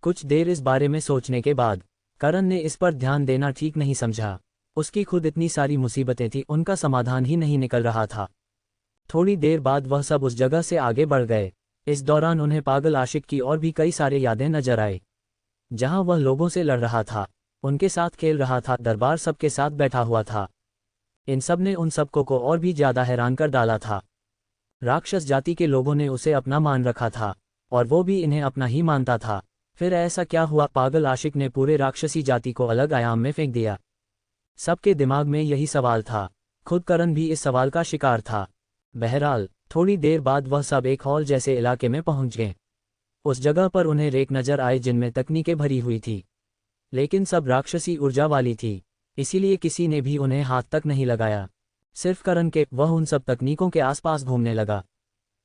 कुछ देर इस बारे में सोचने के बाद करण ने इस पर ध्यान देना ठीक नहीं समझा। उसकी खुद इतनी सारी मुसीबतें थी, उनका समाधान ही नहीं निकल रहा था। थोड़ी देर बाद वह सब उस जगह से आगे बढ़ गए। इस दौरान उन्हें पागल आशिक की और भी कई सारी यादें नजर आई, जहां वह लोगों से लड़ रहा था, उनके साथ खेल रहा था, दरबार सबके साथ बैठा हुआ था। इन सब ने उन सबको को और भी ज्यादा हैरान कर डाला था। राक्षस जाति के लोगों ने उसे अपना मान रखा था और वो भी इन्हें अपना ही मानता था। फिर ऐसा क्या हुआ? पागल आशिक ने पूरे राक्षसी जाति को अलग आयाम में फेंक दिया। सबके दिमाग में यही सवाल था। खुद करण भी इस सवाल का शिकार था। बहरहाल थोड़ी देर बाद वह सब एक हॉल जैसे इलाके में पहुंच गए। उस जगह पर उन्हें रेक नजर आए जिनमें तकनीकें भरी हुई थी, लेकिन सब राक्षसी ऊर्जा वाली थी, इसीलिए किसी ने भी उन्हें हाथ तक नहीं लगाया। सिर्फ करण के। वह उन सब तकनीकों के आसपास घूमने लगा।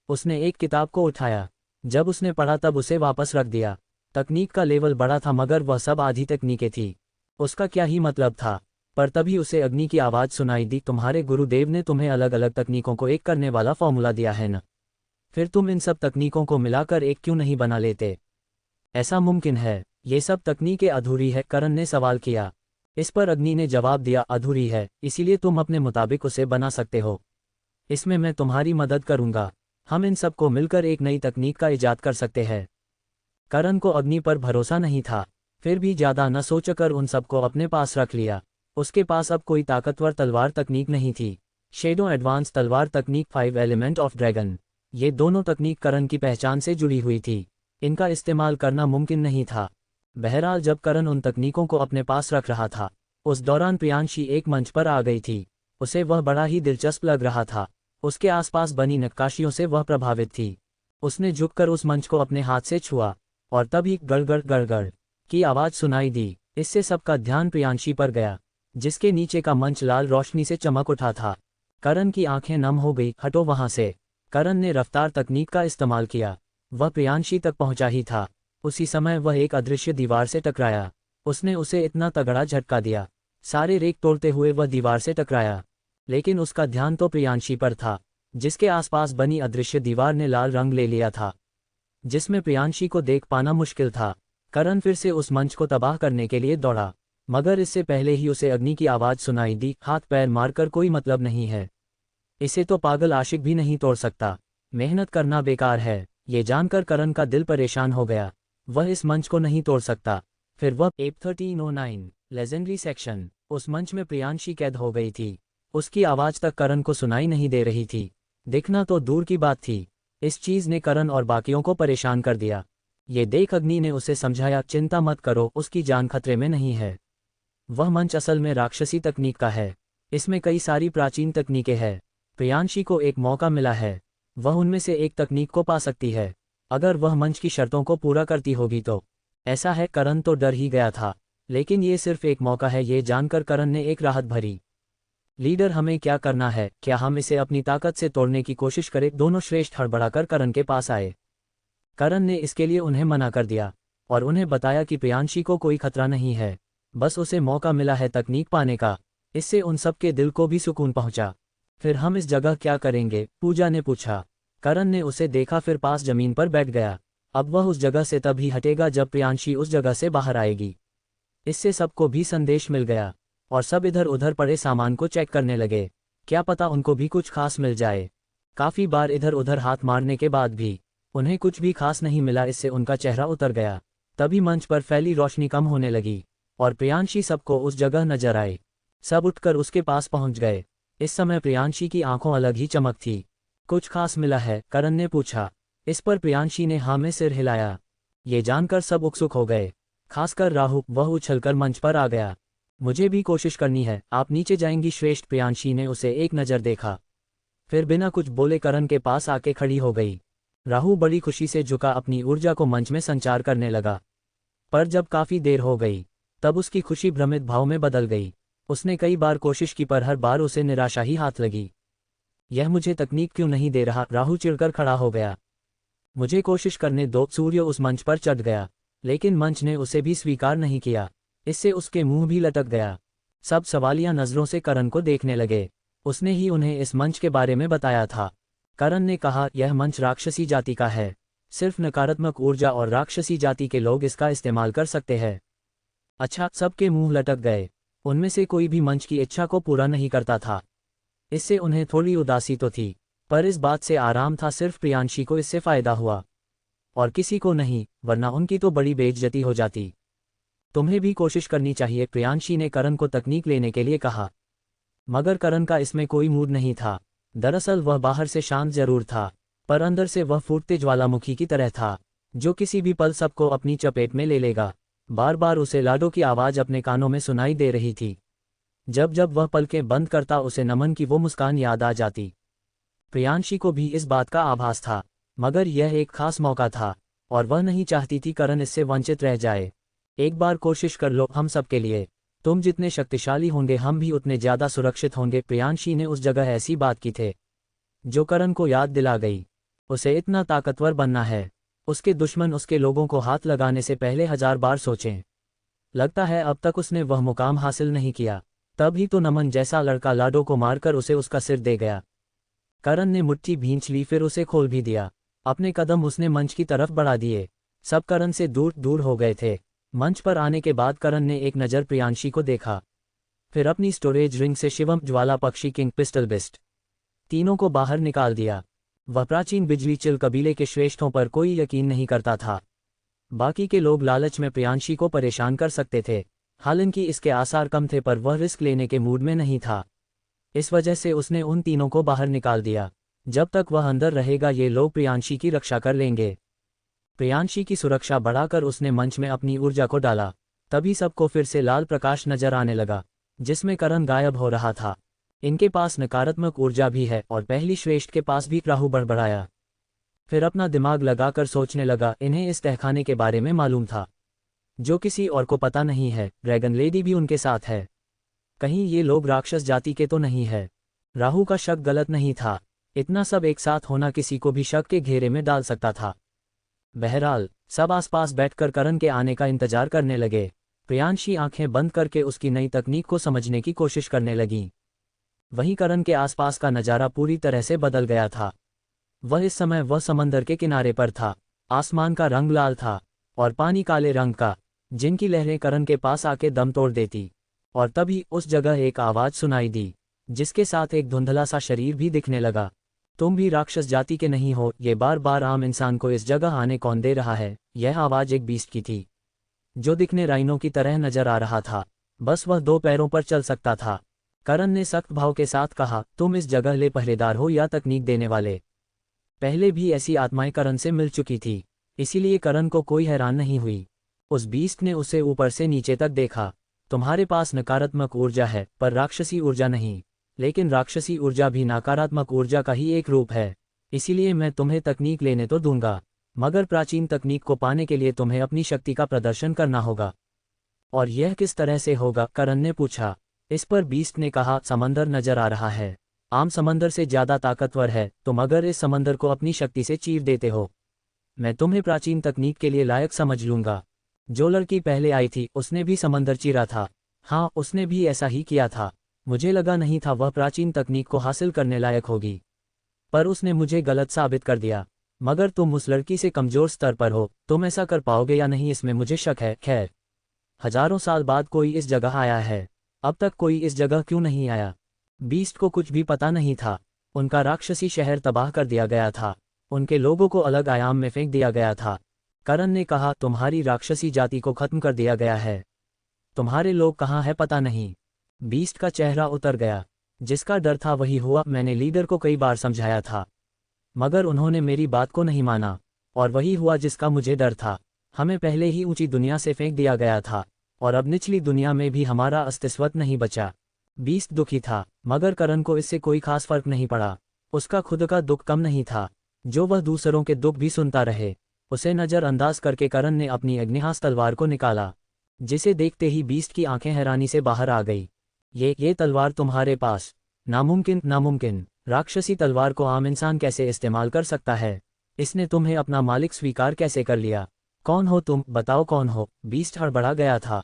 उसने एक किताब को उठाया, जब उसने पढ़ा तब उसे वापस रख दिया। तकनीक का लेवल बड़ा था, मगर वह सब आधी तकनीकें थी। उसका क्या ही मतलब था? पर तभी उसे अग्नि की आवाज़ सुनाई दी। तुम्हारे गुरुदेव ने तुम्हें अलग अलग तकनीकों को एक करने वाला फॉर्मूला दिया है न? फिर तुम इन सब तकनीकों को मिलाकर एक क्यों नहीं बना लेते? ऐसा मुमकिन है? ये सब तकनीकें अधूरी है? करण ने सवाल किया। इस पर अग्नि ने जवाब दिया, अधूरी है, इसीलिए तुम अपने मुताबिक उसे बना सकते हो। इसमें मैं तुम्हारी मदद करूंगा। हम इन सब को मिलकर एक नई तकनीक का इजाद कर सकते हैं। करण को अग्नि पर भरोसा नहीं था, फिर भी ज्यादा न सोचकर उन सबको अपने पास रख लिया। उसके पास अब कोई ताकतवर तलवार तकनीक नहीं थी। शेडो एडवांस तलवार तकनीक, 5 एलिमेंट ऑफ ड्रैगन, ये दोनों तकनीक करण की पहचान से जुड़ी हुई थी। इनका इस्तेमाल करना मुमकिन नहीं था। बहरहाल जब करण उन तकनीकों को अपने पास रख रहा था, उस दौरान प्रियांशी एक मंच पर आ गई थी। उसे वह बड़ा ही दिलचस्प लग रहा था। उसके आसपास बनी नक्काशियों से वह प्रभावित थी। उसने झुककर उस मंच को अपने हाथ से छुआ और तभी गड़गड़ गड़गड़ की आवाज़ सुनाई दी। इससे सबका ध्यान प्रियांशी पर गया, जिसके नीचे का मंच लाल रोशनी से चमक उठा था। करण की आंखें नम हो गई। हटो वहां से। करण ने रफ्तार तकनीक का इस्तेमाल किया। वह प्रियांशी तक पहुंचा ही था, उसी समय वह एक अदृश्य दीवार से टकराया। उसने उसे इतना तगड़ा झटका दिया, सारे रेक तोड़ते हुए वह दीवार से टकराया। लेकिन उसका ध्यान तो प्रियांशी पर था, जिसके आसपास बनी अदृश्य दीवार ने लाल रंग ले लिया था, जिसमें प्रियांशी को देख पाना मुश्किल था। करण फिर से उस मंच को तबाह करने के लिए दौड़ा, मगर इससे पहले ही उसे अग्नि की आवाज़ सुनाई दी। हाथ पैर मारकर कोई मतलब नहीं है, इसे तो पागल आशिक भी नहीं तोड़ सकता। मेहनत करना बेकार है। ये जानकर करण का दिल परेशान हो गया। वह इस मंच को नहीं तोड़ सकता। फिर वह एप 1309 लेजेंडरी सेक्शन। उस मंच में प्रियांशी कैद हो गई थी। उसकी आवाज़ तक करण को सुनाई नहीं दे रही थी। दिखना तो दूर की बात थी, इस चीज़ ने करण और बाकियों को परेशान कर दिया। ये देख अग्नि ने उसे समझाया, चिंता मत करो, उसकी जान खतरे में नहीं है। वह मंच असल में राक्षसी तकनीक का है। इसमें कई सारी प्राचीन तकनीकें हैं। प्रियांशी को एक मौका मिला है, वह उनमें से एक तकनीक को पा सकती है, अगर वह मंच की शर्तों को पूरा करती होगी तो। ऐसा है, करण तो डर ही गया था, लेकिन ये सिर्फ एक मौका है, ये जानकर करण ने एक राहत भरी। लीडर, हमें क्या करना है? क्या हम इसे अपनी ताकत से तोड़ने की कोशिश करें? दोनों श्रेष्ठ हड़बड़ाकर करण के पास आए। करण ने इसके लिए उन्हें मना कर दिया और उन्हें बताया कि प्रियांशी को कोई खतरा नहीं है, बस उसे मौका मिला है तकनीक पाने का। इससे उन सब के दिल को भी सुकून पहुंचा। फिर हम इस जगह क्या करेंगे? पूजा ने पूछा। करण ने उसे देखा, फिर पास जमीन पर बैठ गया। अब वह उस जगह से तभी हटेगा जब प्रियांशी उस जगह से बाहर आएगी। इससे सबको भी संदेश मिल गया और सब इधर उधर पड़े सामान को चेक करने लगे, क्या पता उनको भी कुछ खास मिल जाए। काफ़ी बार इधर उधर हाथ मारने के बाद भी उन्हें कुछ भी खास नहीं मिला। इससे उनका चेहरा उतर गया। तभी मंच पर फैली रोशनी कम होने लगी और प्रियांशी सबको उस जगह नजर आई। सब उठकर उसके पास पहुंच गए। इस समय प्रियांशी की आंखों अलग ही चमक थी। कुछ खास मिला है? करण ने पूछा। इस पर प्रियांशी ने हाँ में सिर हिलाया। ये जानकर सब उत्सुक हो गए, खासकर राहु। वह उछलकर मंच पर आ गया। मुझे भी कोशिश करनी है, आप नीचे जाएंगी श्रेष्ठ? प्रियांशी ने उसे एक नज़र देखा, फिर बिना कुछ बोले करण के पास आके खड़ी हो गई। राहु बड़ी खुशी से झुका, अपनी ऊर्जा को मंच में संचार करने लगा। पर जब काफ़ी देर हो गई तब उसकी खुशी भ्रमित भाव में बदल गई। उसने कई बार कोशिश की पर हर बार उसे निराशा ही हाथ लगी। यह मुझे तकनीक क्यों नहीं दे रहा? राहु चिढ़कर खड़ा हो गया। मुझे कोशिश करने दो। सूर्य उस मंच पर चढ़ गया, लेकिन मंच ने उसे भी स्वीकार नहीं किया। इससे उसके मुंह भी लटक गया। सब सवालिया नज़रों से करण को देखने लगे। उसने ही उन्हें इस मंच के बारे में बताया था। करण ने कहा, यह मंच राक्षसी जाति का है, सिर्फ नकारात्मक ऊर्जा और राक्षसी जाति के लोग इसका इस्तेमाल कर सकते हैं। अच्छा, सबके मुंह लटक गए। उनमें से कोई भी मंच की इच्छा को पूरा नहीं करता था। इससे उन्हें थोड़ी उदासी तो थी, पर इस बात से आराम था, सिर्फ प्रियांशी को इससे फ़ायदा हुआ और किसी को नहीं, वरना उनकी तो बड़ी बेइज्जती हो जाती। तुम्हें भी कोशिश करनी चाहिए, प्रियांशी ने करण को तकनीक लेने के लिए कहा। मगर करण का इसमें कोई मूड नहीं था। दरअसल वह बाहर से शांत जरूर था, पर अंदर से वह फूटते ज्वालामुखी की तरह था, जो किसी भी पल सबको अपनी चपेट में ले लेगा। बार बार उसे लाडो की आवाज़ अपने कानों में सुनाई दे रही थी। जब जब वह पलकें बंद करता उसे नमन की वो मुस्कान याद आ जाती। प्रियांशी को भी इस बात का आभास था, मगर यह एक खास मौका था और वह नहीं चाहती थी करण इससे वंचित रह जाए। एक बार कोशिश कर लो हम सब के लिए। तुम जितने शक्तिशाली होंगे हम भी उतने ज़्यादा सुरक्षित होंगे। प्रियांशी ने उस जगह ऐसी बात की थे जो करण को याद दिला गई। उसे इतना ताकतवर बनना है, उसके दुश्मन उसके लोगों को हाथ लगाने से पहले 1000 बार सोचें। लगता है अब तक उसने वह मुकाम हासिल नहीं किया। तभी तो नमन जैसा लड़का लाडो को मारकर उसे उसका सिर दे गया। करण ने मुट्ठी भींच ली, फिर उसे खोल भी दिया। अपने कदम उसने मंच की तरफ बढ़ा दिए। सब करण से दूर दूर हो गए थे। मंच पर आने के बाद करण ने एक नज़र प्रियांशी को देखा, फिर अपनी स्टोरेज रिंग से शिवम, ज्वाला पक्षी, किंग, पिस्टल बिस्ट तीनों को बाहर निकाल दिया। वह प्राचीन बिजली चिल कबीले के श्रेष्ठों पर कोई यकीन नहीं करता था। बाकी के लोग लालच में प्रियांशी को परेशान कर सकते थे, हालांकि इसके आसार कम थे, पर वह रिस्क लेने के मूड में नहीं था। इस वजह से उसने उन तीनों को बाहर निकाल दिया। जब तक वह अंदर रहेगा ये लोग प्रियांशी की रक्षा कर लेंगे। प्रियांशी की सुरक्षा बढ़ाकर उसने मंच में अपनी ऊर्जा को डाला। तभी सबको फिर से लाल प्रकाश नजर आने लगा। जिसमें करण गायब हो रहा था। इनके पास नकारात्मक ऊर्जा भी है और पहली श्रेष्ठ के पास भी राहु बड़बड़ाया। फिर अपना दिमाग लगाकर सोचने लगा, इन्हें इस तहखाने के बारे में मालूम था जो किसी और को पता नहीं है। ड्रैगन लेडी भी उनके साथ है, कहीं ये लोग राक्षस जाति के तो नहीं है। राहु का शक गलत नहीं था, इतना सब एक साथ होना किसी को भी शक के घेरे में डाल सकता था। बहरहाल सब आसपास बैठकर करण के आने का इंतजार करने लगे। प्रियांशी आंखें बंद करके उसकी नई तकनीक को समझने की कोशिश करने लगी। वहीं करण के आसपास का नज़ारा पूरी तरह से बदल गया था। इस समय वह समंदर के किनारे पर था। आसमान का रंग लाल था और पानी काले रंग का, जिनकी लहरें करण के पास आके दम तोड़ देती। और तभी उस जगह एक आवाज़ सुनाई दी, जिसके साथ एक धुंधला सा शरीर भी दिखने लगा। तुम भी राक्षस जाति के नहीं हो? ये बार बार आम इंसान को इस जगह आने कौन दे रहा है? यह आवाज़ एक बीस्ट की थी, जो दिखने राइनो की तरह नजर आ रहा था, बस वह 2 पैरों पर चल सकता था। करण ने सख्त भाव के साथ कहा, तुम इस जगह ले पहरेदार हो या तकनीक देने वाले? पहले भी ऐसी आत्माएं करण से मिल चुकी थी, इसीलिए करण को कोई हैरान नहीं हुई। उस बीस्ट ने उसे ऊपर से नीचे तक देखा। तुम्हारे पास नकारात्मक ऊर्जा है पर राक्षसी ऊर्जा नहीं, लेकिन राक्षसी ऊर्जा भी नकारात्मक ऊर्जा का ही एक रूप है, इसीलिए मैं तुम्हें तकनीक लेने तो दूंगा, मगर प्राचीन तकनीक को पाने के लिए तुम्हें अपनी शक्ति का प्रदर्शन करना होगा। और यह किस तरह से होगा? करण ने पूछा। इस पर बीस्ट ने कहा, समंदर नजर आ रहा है, आम समंदर से ज्यादा ताकतवर है। तुम अगर इस समंदर को अपनी शक्ति से चीर देते हो, मैं तुम्हें प्राचीन तकनीक के लिए लायक समझ लूंगा। जो लड़की पहले आई थी उसने भी समंदर चीरा था। हाँ, उसने भी ऐसा ही किया था। मुझे लगा नहीं था वह प्राचीन तकनीक को हासिल करने लायक होगी, पर उसने मुझे गलत साबित कर दिया। मगर तुम उस लड़की से कमजोर स्तर पर हो, तुम ऐसा कर पाओगे या नहीं इसमें मुझे शक है। खैर, हजारों साल बाद कोई इस जगह आया है, अब तक कोई इस जगह क्यों नहीं आया? बीस्ट को कुछ भी पता नहीं था। उनका राक्षसी शहर तबाह कर दिया गया था, उनके लोगों को अलग आयाम में फेंक दिया गया था। करण ने कहा, तुम्हारी राक्षसी जाति को खत्म कर दिया गया है, तुम्हारे लोग कहाँ हैं पता नहीं। बीस्ट का चेहरा उतर गया। जिसका डर था वही हुआ। मैंने लीडर को कई बार समझाया था, मगर उन्होंने मेरी बात को नहीं माना, और वही हुआ जिसका मुझे डर था। हमें पहले ही ऊंची दुनिया से फेंक दिया गया था, और अब निचली दुनिया में भी हमारा अस्तित्व नहीं बचा। बीस्ट दुखी था, मगर करण को इससे कोई खास फर्क नहीं पड़ा। उसका खुद का दुख कम नहीं था, जो वह दूसरों के दुख भी सुनता रहे। उसे नज़रअंदाज करके करण ने अपनी अग्निहास तलवार को निकाला, जिसे देखते ही बीस्ट की आंखें हैरानी से बाहर आ गई। ये तलवार तुम्हारे पास? नामुमकिन, नामुमकिन। राक्षसी तलवार को आम इंसान कैसे इस्तेमाल कर सकता है? इसने तुम्हें अपना मालिक स्वीकार कैसे कर लिया? कौन हो तुम? बताओ कौन हो? बीस्ट हड़बड़ा गया था।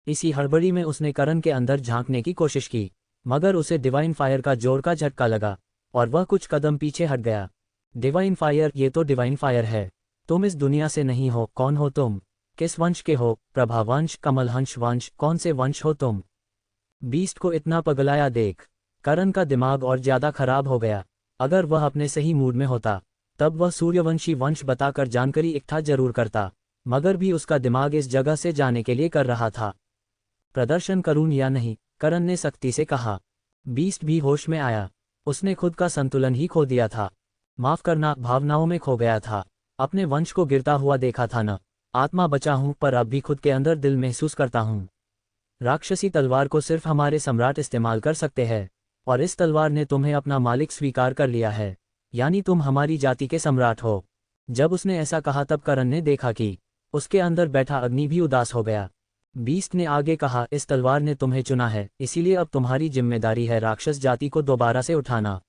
इसी हड़बड़ी में उसने करण के अंदर झांकने की कोशिश की, मगर उसे डिवाइन फायर का जोर का झटका लगा और वह कुछ कदम पीछे हट गया। Divine fire? ये तो डिवाइन फायर है। तुम इस दुनिया से नहीं हो। कौन हो तुम? किस वंश के हो? प्रभावंश, कमलहंस वंश? कौन से वंश हो तुम? बीस्ट को इतना पगलाया देख करण का दिमाग और ज्यादा खराब हो गया। अगर वह अपने सही मूड में होता तब वह सूर्यवंशी वंश बताकर जानकारी इकट्ठा जरूर करता, मगर भी उसका दिमाग इस जगह से जाने के लिए कर रहा था। प्रदर्शन करूं या नहीं? करण ने सख्ती से कहा। बीस्ट भी होश में आया। उसने खुद का संतुलन ही खो दिया था। माफ करना, भावनाओं में खो गया था। अपने वंश को गिरता हुआ देखा था न। आत्मा बचा हूं, पर अब भी खुद के अंदर दिल महसूस करता हूं। राक्षसी तलवार को सिर्फ हमारे सम्राट इस्तेमाल कर सकते हैं, और इस तलवार ने तुम्हें अपना मालिक स्वीकार कर लिया है, यानी तुम हमारी जाति के सम्राट हो। जब उसने ऐसा कहा तब करण ने देखा कि उसके अंदर बैठा अग्नि भी उदास हो गया। बीस्ट ने आगे कहा, इस तलवार ने तुम्हें चुना है, इसीलिए अब तुम्हारी जिम्मेदारी है राक्षस जाति को दोबारा से उठाना,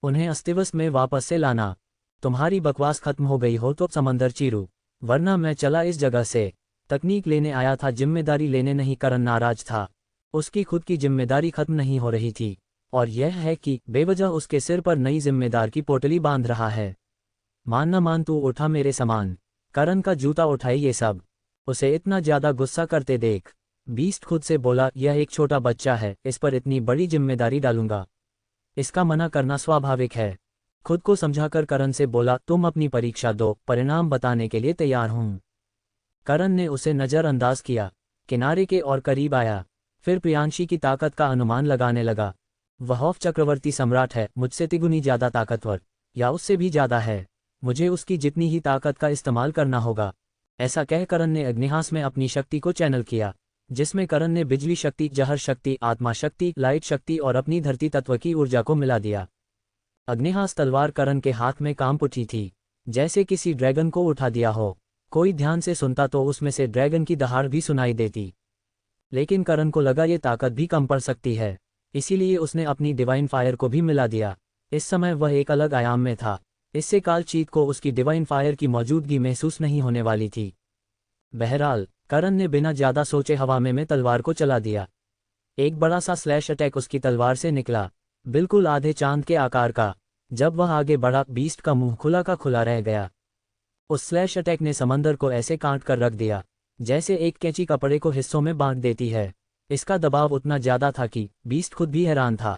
उन्हें अस्तित्व में वापस से लाना। तुम्हारी बकवास खत्म हो गई हो तो समंदर चीरू, वरना मैं चला इस जगह से। तकनीक लेने आया था, जिम्मेदारी लेने नहीं। करण नाराज था। उसकी खुद की जिम्मेदारी खत्म नहीं हो रही थी, और यह है कि बेवजह उसके सिर पर नई जिम्मेदार की पोटली बांध रहा है। मान न मान, तू उठा मेरे समान। करण का जूता उठाए ये सब। उसे इतना ज्यादा गुस्सा करते देख बीस्ट खुद से बोला, यह एक छोटा बच्चा है, इस पर इतनी बड़ी जिम्मेदारी डालूंगा, इसका मना करना स्वाभाविक है। खुद को समझाकर करण से बोला, तुम अपनी परीक्षा दो, परिणाम बताने के लिए तैयार हूं। करण ने उसे नज़रअंदाज किया, किनारे के और करीब आया, फिर प्रियांशी की ताकत का अनुमान लगाने लगा। वह चक्रवर्ती सम्राट है, मुझसे तिगुनी ज्यादा ताकतवर, या उससे भी ज्यादा है। मुझे उसकी जितनी ही ताकत का इस्तेमाल करना होगा। ऐसा कह करण ने अग्निहास में अपनी शक्ति को चैनल किया। जिसमें करण ने बिजली शक्ति, जहर शक्ति, आत्मा शक्ति, लाइट शक्ति और अपनी धरती तत्व की ऊर्जा को मिला दिया। अग्निहास तलवार करण के हाथ में कांप उठी थी, जैसे किसी ड्रैगन को उठा दिया हो। कोई ध्यान से सुनता तो उसमें से ड्रैगन की दहाड़ भी सुनाई देती, लेकिन करण को लगा ये ताकत भी कम पड़ सकती है, इसीलिए उसने अपनी डिवाइन फायर को भी मिला दिया। इस समय वह एक अलग आयाम में था। इससे कालचीत को उसकी डिवाइन फायर की मौजूदगी महसूस नहीं होने वाली थी। बहरहाल करण ने बिना ज्यादा सोचे हवा में तलवार को चला दिया। एक बड़ा सा स्लैश अटैक उसकी तलवार से निकला, बिल्कुल आधे चांद के आकार का। जब वह आगे बढ़ा, बीस्ट का मुंह खुला का खुला रह गया। उस स्लैश अटैक ने समंदर को ऐसे काट कर रख दिया जैसे एक कैंची कपड़े को हिस्सों में बांट देती है। इसका दबाव उतना ज्यादा था कि बीस्ट खुद भी हैरान था।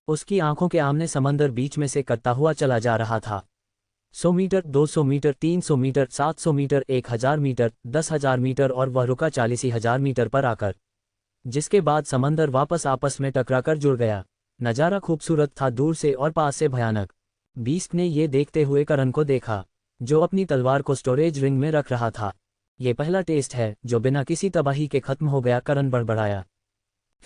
उसकी आंखों के आमने समंदर बीच में से कटता हुआ चला जा रहा था। 100 metre, 200 metre, 300 metre, 700 metre, 1000 metre, 10,000 metre और वह रुका 40,000 मीटर पर आकर, जिसके बाद समंदर वापस आपस में टकराकर जुड़ गया। नज़ारा खूबसूरत था, दूर से और पास से भयानक। बीस्ट ने ये देखते हुए करण को देखा, जो अपनी तलवार को स्टोरेज रिंग में रख रहा था। ये पहला टेस्ट है जो बिना किसी तबाही के खत्म हो गया, करण बड़बड़ाया।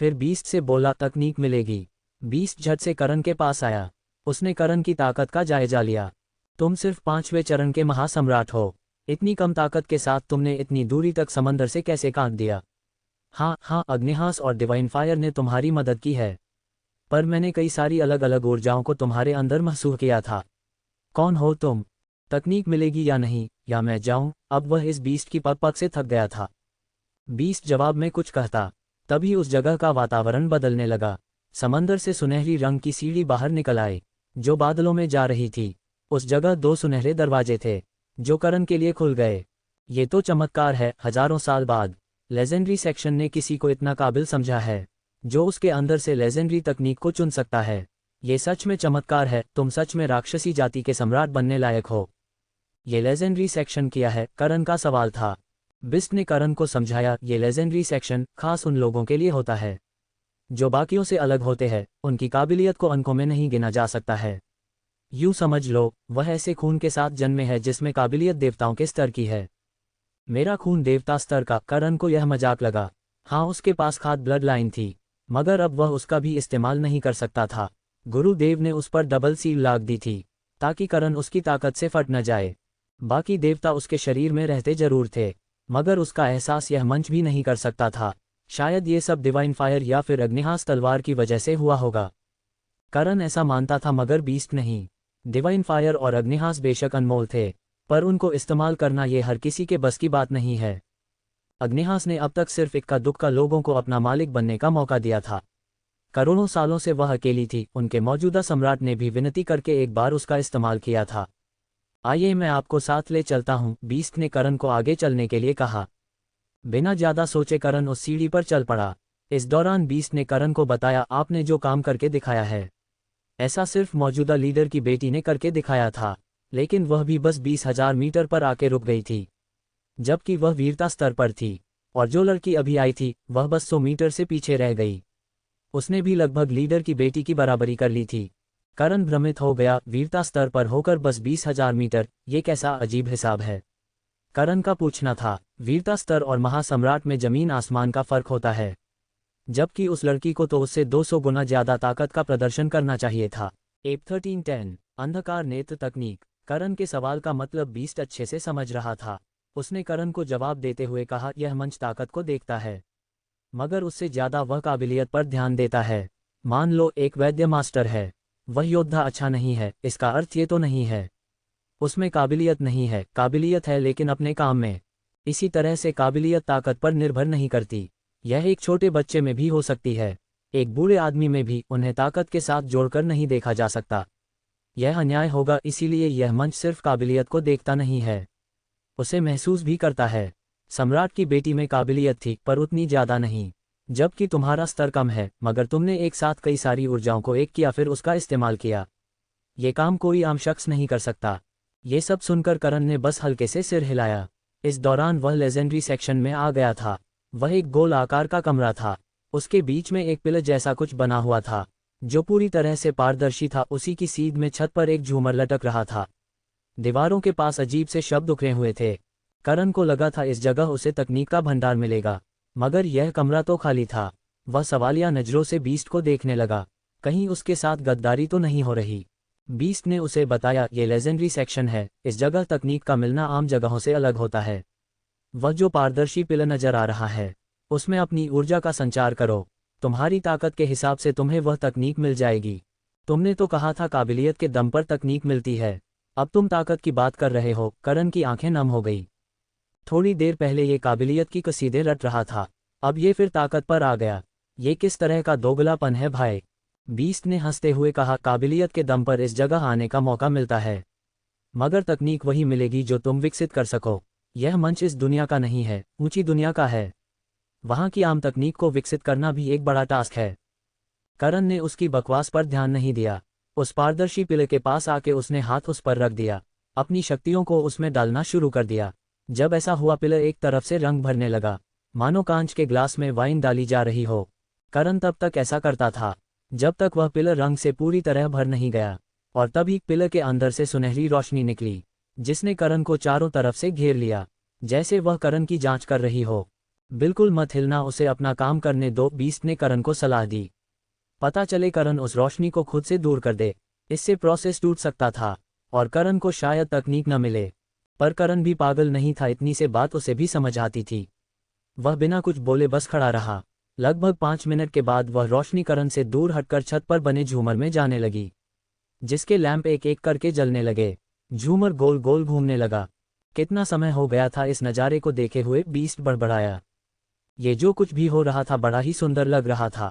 फिर बीस्ट से बोला, तकनीक मिलेगी। बीस्ट झट से करण के पास आया। उसने करण की ताकत का जायजा लिया। तुम सिर्फ 5वें चरण के महासम्राट हो। इतनी कम ताकत के साथ तुमने इतनी दूरी तक समंदर से कैसे काट दिया? हाँ, अग्निहास और डिवाइन फायर ने तुम्हारी मदद की है, पर मैंने कई सारी अलग अलग ऊर्जाओं को तुम्हारे अंदर महसूस किया था। कौन हो तुम? तकनीक मिलेगी या नहीं, या मैं जाऊं? अब वह इस बीस्ट की पग से थक गया था। बीस्ट जवाब में कुछ कहता, तभी उस जगह का वातावरण बदलने लगा। समंदर से सुनहरी रंग की सीढ़ी बाहर निकल आई, जो बादलों में जा रही थी। उस जगह 2 सुनहरे दरवाजे थे, जो करण के लिए खुल गए। ये तो चमत्कार है। हजारों साल बाद लेजेंडरी सेक्शन ने किसी को इतना काबिल समझा है, जो उसके अंदर से लेजेंडरी तकनीक को चुन सकता है। ये सच में चमत्कार है। तुम सच में राक्षसी जाति के सम्राट बनने लायक हो। ये लेजेंडरी सेक्शन किया है? करण का सवाल था। बिस्ट ने करण को समझाया, ये लेजेंडरी सेक्शन खास उन लोगों के लिए होता है जो बाकियों से अलग होते हैं। उनकी काबिलियत को अंकों में नहीं गिना जा सकता है। यूं समझ लो, वह ऐसे खून के साथ जन्मे है जिसमें काबिलियत देवताओं के स्तर की है। मेरा खून देवता स्तर का? करण को यह मजाक लगा। हाँ, उसके पास खाद ब्लड लाइन थी, मगर अब वह उसका भी इस्तेमाल नहीं कर सकता था। गुरुदेव ने उस पर डबल सील लाग दी थी, ताकि करण उसकी ताकत से फट न जाए। बाकी देवता उसके शरीर में रहते जरूर थे, मगर उसका एहसास यह मंच भी नहीं कर सकता था। शायद ये सब डिवाइन फायर या फिर अग्निहास तलवार की वजह से हुआ होगा। करण ऐसा मानता था, मगर बीस्ट नहीं। डिवाइन फायर और अग्निहास बेशक अनमोल थे, पर उनको इस्तेमाल करना ये हर किसी के बस की बात नहीं है। अग्निहास ने अब तक सिर्फ इक्का दुक्का लोगों को अपना मालिक बनने का मौका दिया था। करोड़ों सालों से वह अकेली थी। उनके मौजूदा सम्राट ने भी विनती करके एक बार उसका इस्तेमाल किया था। आइए, मैं आपको साथ ले चलता हूँ, बीस्ट ने करण को आगे चलने के लिए कहा। बिना ज्यादा सोचे करण उस सीढ़ी पर चल पड़ा। इस दौरान बीस्ट ने करण को बताया, आपने जो काम करके दिखाया है, ऐसा सिर्फ मौजूदा लीडर की बेटी ने करके दिखाया था, लेकिन वह भी बस 20,000 मीटर पर आके रुक गई थी, जबकि वह वीरता स्तर पर थी। और जो लड़की अभी आई थी, वह बस 100 मीटर से पीछे रह गई। उसने भी लगभग लीडर की बेटी की बराबरी कर ली थी। करण भ्रमित हो गया। वीरता स्तर पर होकर बस 20,000 मीटर, ये कैसा अजीब हिसाब है? करण का पूछना था। वीरता स्तर और महासम्राट में जमीन आसमान का फर्क होता है, जबकि उस लड़की को तो उससे 200 गुना ज्यादा ताकत का प्रदर्शन करना चाहिए था। एप 1310 अंधकार नेत्र तकनीक। करण के सवाल का मतलब बीस्ट अच्छे से समझ रहा था। उसने करण को जवाब देते हुए कहा, यह मंच ताकत को देखता है, मगर उससे ज्यादा वह काबिलियत पर ध्यान देता है। मान लो एक वैद्य मास्टर है, वह योद्धा अच्छा नहीं है, इसका अर्थ ये तो नहीं है उसमें काबिलियत नहीं है। काबिलियत है, लेकिन अपने काम में। इसी तरह से काबिलियत ताकत पर निर्भर नहीं करती। यह एक छोटे बच्चे में भी हो सकती है, एक बूढ़े आदमी में भी। उन्हें ताकत के साथ जोड़कर नहीं देखा जा सकता। यह अन्याय होगा, इसीलिए यह मंच सिर्फ काबिलियत को देखता नहीं है, उसे महसूस भी करता है। सम्राट की बेटी में काबिलियत थी, पर उतनी ज्यादा नहीं, जबकि तुम्हारा स्तर कम है, मगर तुमने एक साथ कई सारी ऊर्जाओं को एक किया, फिर उसका इस्तेमाल किया। ये काम कोई आम शख्स नहीं कर सकता। ये सब सुनकर करण ने बस हल्के से सिर हिलाया। इस दौरान वह लेजेंडरी सेक्शन में आ गया था। वह एक गोल आकार का कमरा था। उसके बीच में एक पिलर जैसा कुछ बना हुआ था, जो पूरी तरह से पारदर्शी था। उसी की सीध में छत पर एक झूमर लटक रहा था। दीवारों के पास अजीब से शब्द उखड़े हुए थे। करण को लगा था इस जगह उसे तकनीक का भंडार मिलेगा, मगर यह कमरा तो खाली था। वह सवालिया नज़रों से बीस्ट को देखने लगा, कहीं उसके साथ गद्दारी तो नहीं हो रही। बीस्ट ने उसे बताया, ये लेजेंडरी सेक्शन है, इस जगह तकनीक का मिलना आम जगहों से अलग होता है। वह जो पारदर्शी पिलर नजर आ रहा है, उसमें अपनी ऊर्जा का संचार करो, तुम्हारी ताकत के हिसाब से तुम्हें वह तकनीक मिल जाएगी। तुमने तो कहा था काबिलियत के दम पर तकनीक मिलती है, अब तुम ताकत की बात कर रहे हो। करण की आंखें नम हो गई। थोड़ी देर पहले ये काबिलियत की कसीदे रट रहा था, अब ये फिर ताकत पर आ गया। ये किस तरह का दोगलापन है भाई? बीस्ट ने हंसते हुए कहा, काबिलियत के दम पर इस जगह आने का मौका मिलता है, मगर तकनीक वही मिलेगी जो तुम विकसित कर सको। यह मंच इस दुनिया का नहीं है, ऊंची दुनिया का है। वहां की आम तकनीक को विकसित करना भी एक बड़ा टास्क है। करण ने उसकी बकवास पर ध्यान नहीं दिया। उस पारदर्शी पिलर के पास आके उसने हाथ उस पर रख दिया, अपनी शक्तियों को उसमें डालना शुरू कर दिया। जब ऐसा हुआ, पिलर एक तरफ से रंग भरने लगा, मानो कांच के ग्लास में वाइन डाली जा रही हो। करण तब तक ऐसा करता था जब तक वह पिलर रंग से पूरी तरह भर नहीं गया, और तभी पिलर के अंदर से सुनहरी रोशनी निकली, जिसने करण को चारों तरफ से घेर लिया, जैसे वह करण की जांच कर रही हो। बिल्कुल मत हिलना, उसे अपना काम करने दो, बीस्ट ने करण को सलाह दी। पता चले करण उस रोशनी को खुद से दूर कर दे, इससे प्रोसेस टूट सकता था और करण को शायद तकनीक न मिले। पर करण भी पागल नहीं था, इतनी से बात उसे भी समझ आती थी। वह बिना कुछ बोले बस खड़ा रहा। लगभग 5 मिनट के बाद वह रोशनी करण से दूर हटकर छत पर बने झूमर में जाने लगी, जिसके लैंप एक एक करके जलने लगे। झूमर गोल गोल घूमने लगा। कितना समय हो गया था इस नज़ारे को देखे हुए, बीस्ट बड़बड़ाया। ये जो कुछ भी हो रहा था बड़ा ही सुंदर लग रहा था।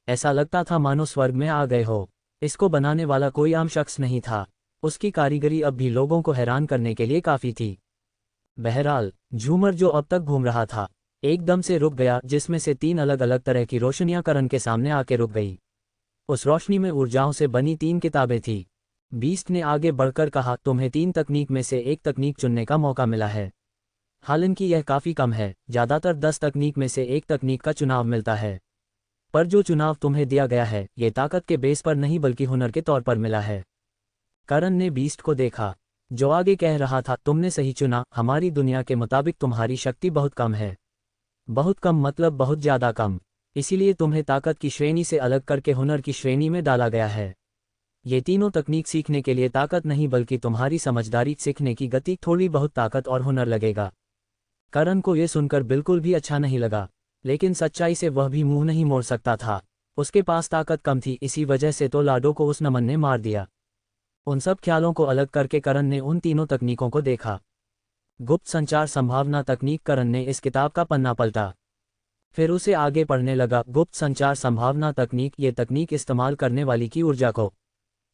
ऐसा लगता था मानो स्वर्ग में आ गए हो। इसको बनाने वाला कोई आम शख्स नहीं था, उसकी कारीगरी अब भी लोगों को हैरान करने के लिए काफ़ी थी। बहरहाल झूमर जो अब तक घूम रहा था एकदम से रुक गया, जिसमें से 3 अलग अलग तरह की रोशनियां करण के सामने आके रुक गई। उस रोशनी में ऊर्जाओं से बनी 3 किताबें थीं। बीस्ट ने आगे बढ़कर कहा, तुम्हें 3 तकनीक में से एक तकनीक चुनने का मौका मिला है। हालांकि यह काफ़ी कम है, ज़्यादातर 10 तकनीक में से एक तकनीक का चुनाव मिलता है। पर जो चुनाव तुम्हें दिया गया है, ये ताकत के बेस पर नहीं बल्कि हुनर के तौर पर मिला है। करण ने बीस्ट को देखा, जो आगे कह रहा था, तुमने सही चुना, हमारी दुनिया के मुताबिक तुम्हारी शक्ति बहुत कम है। बहुत कम मतलब बहुत ज़्यादा कम, इसीलिए तुम्हें ताकत की श्रेणी से अलग करके हुनर की श्रेणी में डाला गया है। ये तीनों तकनीक सीखने के लिए ताकत नहीं बल्कि तुम्हारी समझदारी, सीखने की गति, थोड़ी बहुत ताकत और हुनर लगेगा। करण को यह सुनकर बिल्कुल भी अच्छा नहीं लगा, लेकिन सच्चाई से वह भी मुंह नहीं मोड़ सकता था। उसके पास ताकत कम थी, इसी वजह से तो लाडो को उस नमन ने मार दिया। उन सब ख्यालों को अलग करके करण ने उन तीनों तकनीकों को देखा। गुप्त संचार संभावना तकनीक। करण ने इस किताब का पन्ना पलटा, फिर उसे आगे पढ़ने लगा। गुप्त संचार संभावना तकनीक, ये तकनीक इस्तेमाल करने वाली की ऊर्जा को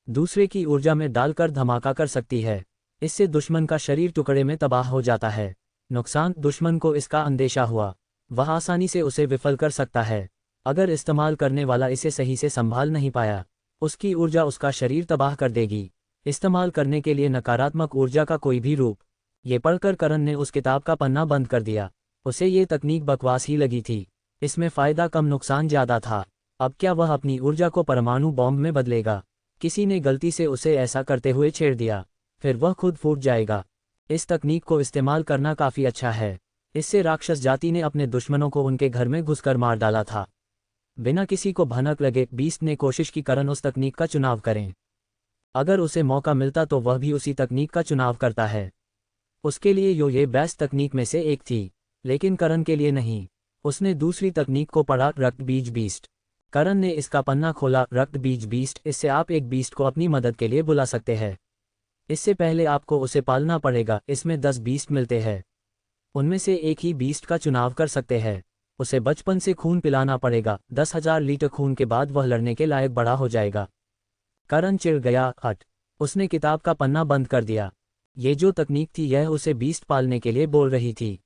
दूसरे की ऊर्जा में डालकर धमाका कर सकती है। इससे दुश्मन का शरीर टुकड़े में तबाह हो जाता है। नुकसान, दुश्मन को इसका अंदेशा हुआ, वह आसानी से उसे विफल कर सकता है। अगर इस्तेमाल करने वाला इसे सही से संभाल नहीं पाया, उसकी ऊर्जा उसका शरीर तबाह कर देगी। इस्तेमाल करने के लिए नकारात्मक ऊर्जा का कोई भी रूप। ये पढ़कर करण ने उस किताब का पन्ना बंद कर दिया। उसे ये तकनीक बकवास ही लगी थी, इसमें फ़ायदा कम नुकसान ज़्यादा था। अब क्या वह अपनी ऊर्जा को परमाणु बॉम्ब में बदलेगा? किसी ने गलती से उसे ऐसा करते हुए छेड़ दिया, फिर वह खुद फूट जाएगा। इस तकनीक को इस्तेमाल करना काफ़ी अच्छा है। इससे राक्षस जाति ने अपने दुश्मनों को उनके घर में घुसकर मार डाला था, बिना किसी को भनक लगे। बीस्ट ने कोशिश की करण उस तकनीक का चुनाव करें। अगर उसे मौका मिलता तो वह भी उसी तकनीक का चुनाव करता है। उसके लिए ये बेस्ट तकनीक में से एक थी, लेकिन करण के लिए नहीं। उसने दूसरी तकनीक को पढ़ा, रक्त बीज बीस्ट। करण ने इसका पन्ना खोला, रक्त बीज बीस्ट, इससे आप एक बीस्ट को अपनी मदद के लिए बुला सकते हैं। इससे पहले आपको उसे पालना पड़ेगा। इसमें 10 बीस्ट मिलते हैं, उनमें से एक ही बीस्ट का चुनाव कर सकते हैं। उसे बचपन से खून पिलाना पड़ेगा। 10,000 लीटर खून के बाद वह लड़ने के लायक बड़ा हो जाएगा। करण चिढ़ गया, हट। उसने किताब का पन्ना बंद कर दिया। ये जो तकनीक थी यह उसे बीस्ट पालने के लिए बोल रही थी।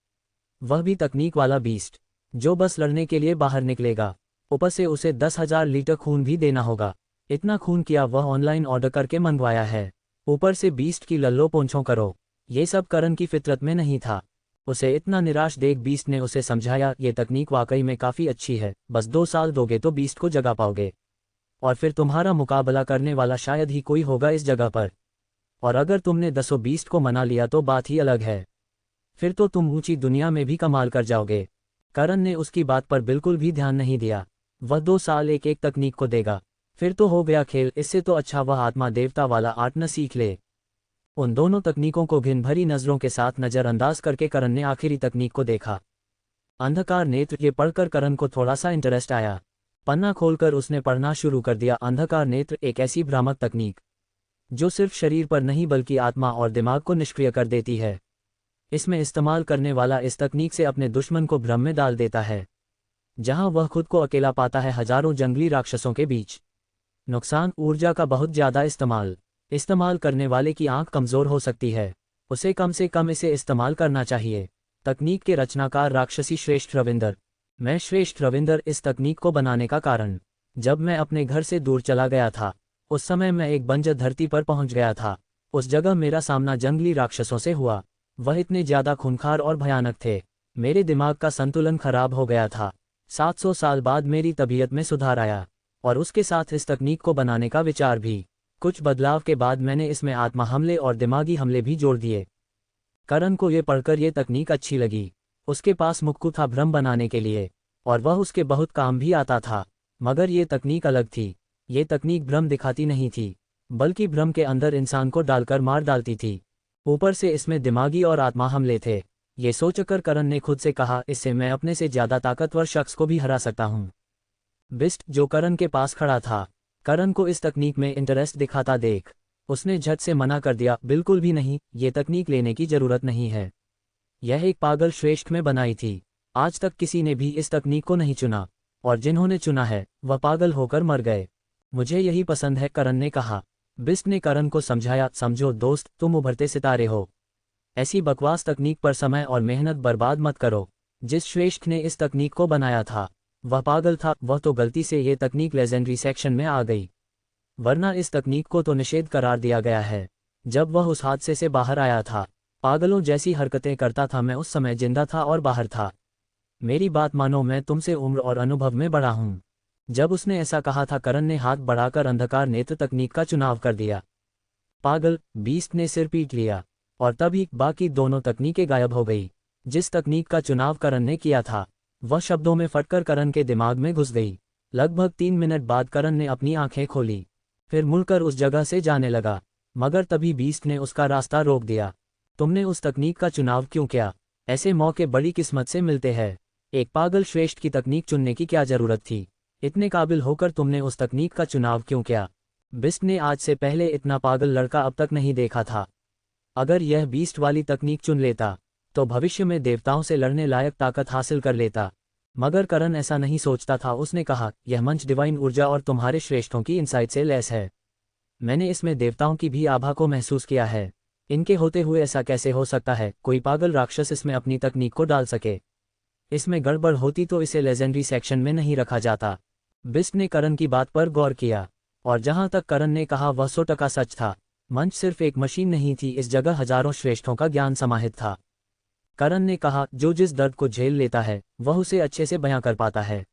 वह भी तकनीक वाला बीस्ट, जो बस लड़ने के लिए बाहर निकलेगा। ऊपर से उसे 10,000 लीटर खून भी देना होगा। इतना खून किया वह ऑनलाइन ऑर्डर करके मंगवाया है, ऊपर से बीस्ट की लल्लो पोंछों करो। ये सब करण की फितरत में नहीं था। उसे इतना निराश देख बीस्ट ने उसे समझाया, ये तकनीक वाकई में काफ़ी अच्छी है, बस 2 साल दोगे तो बीस्ट को जगा पाओगे, और फिर तुम्हारा मुकाबला करने वाला शायद ही कोई होगा इस जगह पर। और अगर तुमने 10 बीस्ट को मना लिया तो बात ही अलग है, फिर तो तुम ऊंची दुनिया में भी कमाल कर जाओगे। करण ने उसकी बात पर बिल्कुल भी ध्यान नहीं दिया। वह 2 साल एक एक तकनीक को देगा, फिर तो हो गया खेल, इससे तो अच्छा वह आत्मा देवता वाला आर्ट न सीख ले। उन दोनों तकनीकों को घिन भरी नजरों के साथ नजरअंदाज करके करण ने आखिरी तकनीक को देखा, अंधकार नेत्र। ये पढ़कर करण को थोड़ा सा इंटरेस्ट आया। पन्ना खोलकर उसने पढ़ना शुरू कर दिया। अंधकार नेत्र एक ऐसी भ्रामक तकनीक जो सिर्फ शरीर पर नहीं बल्कि आत्मा और दिमाग को निष्क्रिय कर देती है। इसमें इस्तेमाल करने वाला इस तकनीक से अपने दुश्मन को भ्रम में डाल देता है, जहां वह खुद को अकेला पाता है हजारों जंगली राक्षसों के बीच। नुकसान: ऊर्जा का बहुत ज्यादा इस्तेमाल करने वाले की आंख कमजोर हो सकती है, उसे कम से कम इसे इस्तेमाल करना चाहिए। तकनीक के रचनाकार: राक्षसी श्रेष्ठ रविंदर। मैं श्रेष्ठ रविंदर। इस तकनीक को बनाने का कारण: जब मैं अपने घर से दूर चला गया था, उस समय मैं एक बंजर धरती पर पहुंच गया था। उस जगह मेरा सामना जंगली राक्षसों से हुआ। वह इतने ज्यादा खूंखार और भयानक थे, मेरे दिमाग का संतुलन खराब हो गया था। 700 साल बाद मेरी तबीयत में सुधार आया, और उसके साथ इस तकनीक को बनाने का विचार भी। कुछ बदलाव के बाद मैंने इसमें आत्मा हमले और दिमागी हमले भी जोड़ दिए। करण को ये पढ़कर ये तकनीक अच्छी लगी। उसके पास मुक्कू था भ्रम बनाने के लिए, और वह उसके बहुत काम भी आता था। मगर ये तकनीक अलग थी। ये तकनीक भ्रम दिखाती नहीं थी, बल्कि भ्रम के अंदर इंसान को डालकर मार डालती थी। ऊपर से इसमें दिमागी और आत्मा हमले थे। ये सोचकर करण ने खुद से कहा, इससे मैं अपने से ज्यादा ताकतवर शख्स को भी हरा सकता हूँ। बिस्ट, जो करण के पास खड़ा था, करण को इस तकनीक में इंटरेस्ट दिखाता देख उसने झट से मना कर दिया, बिल्कुल भी नहीं, ये तकनीक लेने की जरूरत नहीं है। यह एक पागल श्रेष्ठ में बनाई थी। आज तक किसी ने भी इस तकनीक को नहीं चुना, और जिन्होंने चुना है वह पागल होकर मर गए। मुझे यही पसंद है, करण ने कहा। बिस्ट ने करण को समझाया, समझो दोस्त, तुम उभरते सितारे हो। ऐसी बकवास तकनीक पर समय और मेहनत बर्बाद मत करो। जिस श्रेष्ठ ने इस तकनीक को बनाया था वह पागल था। वह तो गलती से ये तकनीक लेजेंडरी सेक्शन में आ गई, वरना इस तकनीक को तो निषेध करार दिया गया है। जब वह उस हादसे से बाहर आया था, पागलों जैसी हरकतें करता था, मैं उस समय जिंदा था और बाहर था। मेरी बात मानो, मैं तुमसे उम्र और अनुभव में बड़ा हूं। जब उसने ऐसा कहा था, करण ने हाथ बढ़ाकर अंधकार नेत्र तकनीक का चुनाव कर दिया। पागल, बीस्ट ने सिर पीट लिया, और तभी बाकी दोनों तकनीकें गायब हो गई। जिस तकनीक का चुनाव करण ने किया था वह शब्दों में फटकर करण के दिमाग में घुस गई। लगभग 3 मिनट बाद करण ने अपनी आंखें खोली, फिर मुड़कर उस जगह से जाने लगा। मगर तभी बीस्ट ने उसका रास्ता रोक दिया। तुमने उस तकनीक का चुनाव क्यों किया? ऐसे मौके बड़ी किस्मत से मिलते हैं। एक पागल श्रेष्ठ की तकनीक चुनने की क्या जरूरत थी? इतने काबिल होकर तुमने उस तकनीक का चुनाव क्यों किया? बिस्ट ने आज से पहले इतना पागल लड़का अब तक नहीं देखा था। अगर यह बीस्ट वाली तकनीक चुन लेता तो भविष्य में देवताओं से लड़ने लायक ताकत हासिल कर लेता। मगर करण ऐसा नहीं सोचता था। उसने कहा, यह मंच डिवाइन ऊर्जा और तुम्हारे श्रेष्ठों की इंसाइट से लैस है। मैंने इसमें देवताओं की भी आभा को महसूस किया है। इनके होते हुए ऐसा कैसे हो सकता है कोई पागल राक्षस इसमें अपनी तकनीक को डाल सके? इसमें गड़बड़ होती तो इसे लेजेंडरी सेक्शन में नहीं रखा जाता। बिस्ट ने करण की बात पर गौर किया, और जहां तक करण ने कहा वह 100% सच था। मंच सिर्फ एक मशीन नहीं थी, इस जगह हजारों श्रेष्ठों का ज्ञान समाहित था। करण ने कहा, जो जिस दर्द को झेल लेता है वह उसे अच्छे से बयां कर पाता है।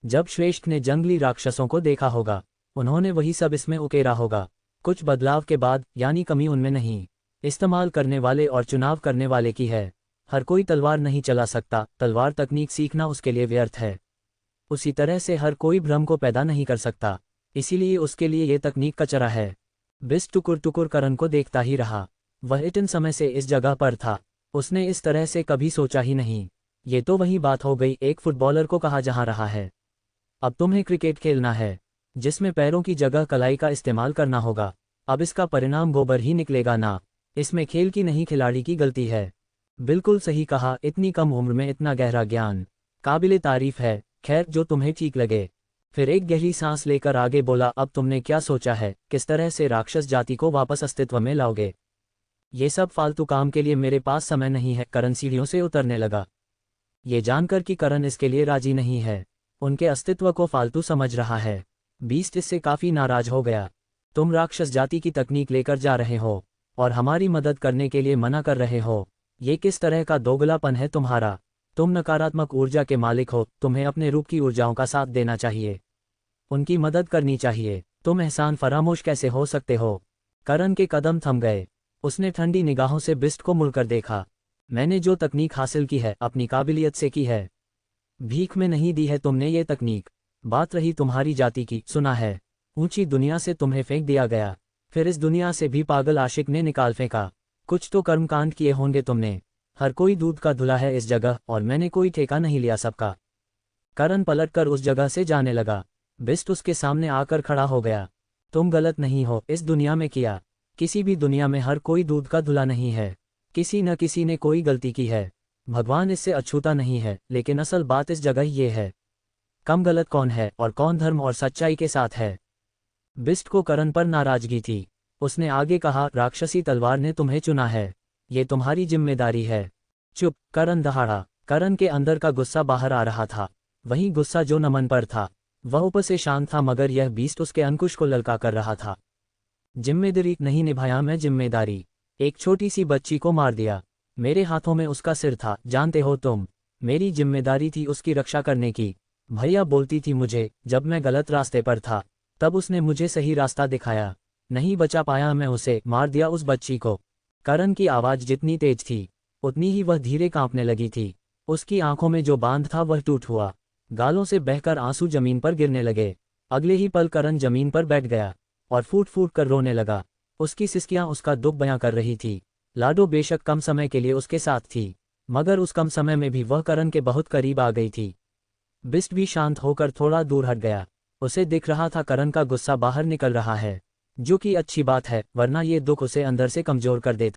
जब श्रेष्ठ ने जंगली राक्षसों को देखा होगा, उन्होंने वही सब इसमें उकेरा होगा। कुछ बदलाव के बाद, यानी कमी उनमें नहीं, इस्तेमाल करने वाले और चुनाव करने वाले की है। हर कोई तलवार नहीं चला सकता, तलवार तकनीक सीखना उसके लिए व्यर्थ है। उसी तरह से हर कोई भ्रम को पैदा नहीं कर सकता, इसीलिए उसके लिए ये तकनीक कचरा है। बिस्ट टुकुर टुकुर करण को देखता ही रहा। वह इतने समय से इस जगह पर था, उसने इस तरह से कभी सोचा ही नहीं। ये तो वही बात हो गई एक फुटबॉलर को कहा जहां रहा है, अब तुम्हें क्रिकेट खेलना है जिसमें पैरों की जगह कलाई का इस्तेमाल करना होगा। अब इसका परिणाम गोबर ही निकलेगा ना। इसमें खेल की नहीं खिलाड़ी की गलती है। बिल्कुल सही कहा, इतनी कम उम्र में इतना गहरा ज्ञान काबिले तारीफ है। खैर, जो तुम्हें ठीक लगे। फिर एक गहरी सांस लेकर आगे बोला, अब तुमने क्या सोचा है, किस तरह से राक्षस जाति को वापस अस्तित्व में लाओगे? ये सब फालतू काम के लिए मेरे पास समय नहीं है। करण सीढ़ियों से उतरने लगा, ये जानकर कि करण इसके लिए राजी नहीं है, उनके अस्तित्व को फालतू समझ रहा है। बीस्ट इससे काफी नाराज हो गया। तुम राक्षस जाति की तकनीक लेकर जा रहे हो और हमारी मदद करने के लिए मना कर रहे हो। ये किस तरह का दोगलापन है तुम्हारा? तुम नकारात्मक ऊर्जा के मालिक हो, तुम्हें अपने रूप की ऊर्जाओं का साथ देना चाहिए, उनकी मदद करनी चाहिए। तुम एहसान फरामोश कैसे हो सकते हो? करण के कदम थम गए। उसने ठंडी निगाहों से बिस्ट को मुड़कर देखा। मैंने जो तकनीक हासिल की है अपनी काबिलियत से की है। भीख में नहीं दी है तुमने ये तकनीक। बात रही तुम्हारी जाति की, सुना है ऊंची दुनिया से तुम्हें फेंक दिया गया, फिर इस दुनिया से भी पागल आशिक ने निकाल फेंका। कुछ तो कर्मकांड किए होंगे तुमने। हर कोई दूध का धुला है इस जगह, और मैंने कोई ठेका नहीं लिया सबका। करण पलटकर उस जगह से जाने लगा। बिस्ट उसके सामने आकर खड़ा हो गया। तुम गलत नहीं हो इस दुनिया में किया। किसी भी दुनिया में हर कोई दूध का धुला नहीं है। किसी न किसी ने कोई गलती की है। भगवान इससे अछूता नहीं है, लेकिन असल बात इस जगह ये है, कम गलत कौन है और कौन धर्म और सच्चाई के साथ है। बिस्ट को करण पर नाराजगी थी। उसने आगे कहा, राक्षसी तलवार ने तुम्हें चुना है, ये तुम्हारी जिम्मेदारी है। चुप, करण दहाड़ा। करण के अंदर का गुस्सा बाहर आ रहा था, वही गुस्सा जो नमन पर था। वह ऊपर से शांत था, मगर यह बीस्ट उसके अंकुश को ललका कर रहा था। जिम्मेदारी नहीं निभाया मैं जिम्मेदारी। एक छोटी सी बच्ची को मार दिया, मेरे हाथों में उसका सिर था, जानते हो तुम। मेरी जिम्मेदारी थी उसकी रक्षा करने की। भैया बोलती थी मुझे, जब मैं गलत रास्ते पर था तब उसने मुझे सही रास्ता दिखाया। नहीं बचा पाया मैं उसे, मार दिया उस बच्ची को। करण की आवाज़ जितनी तेज थी उतनी ही वह धीरे कांपने लगी थी। उसकी आंखों में जो बांध था वह टूट हुआ, गालों से बहकर आंसू जमीन पर गिरने लगे। अगले ही पल करण जमीन पर बैठ गया और फूट फूट कर रोने लगा। उसकी सिसकियां उसका दुख बयां कर रही थी। लाडो बेशक कम समय के लिए उसके साथ थी, मगर उस कम समय में भी वह करण के बहुत करीब आ गई थी। बिस्ट भी शांत होकर थोड़ा दूर हट गया। उसे दिख रहा था करण का गुस्सा बाहर निकल रहा है, जो कि अच्छी बात है, वरना ये दुख उसे अंदर से कमजोर कर देता।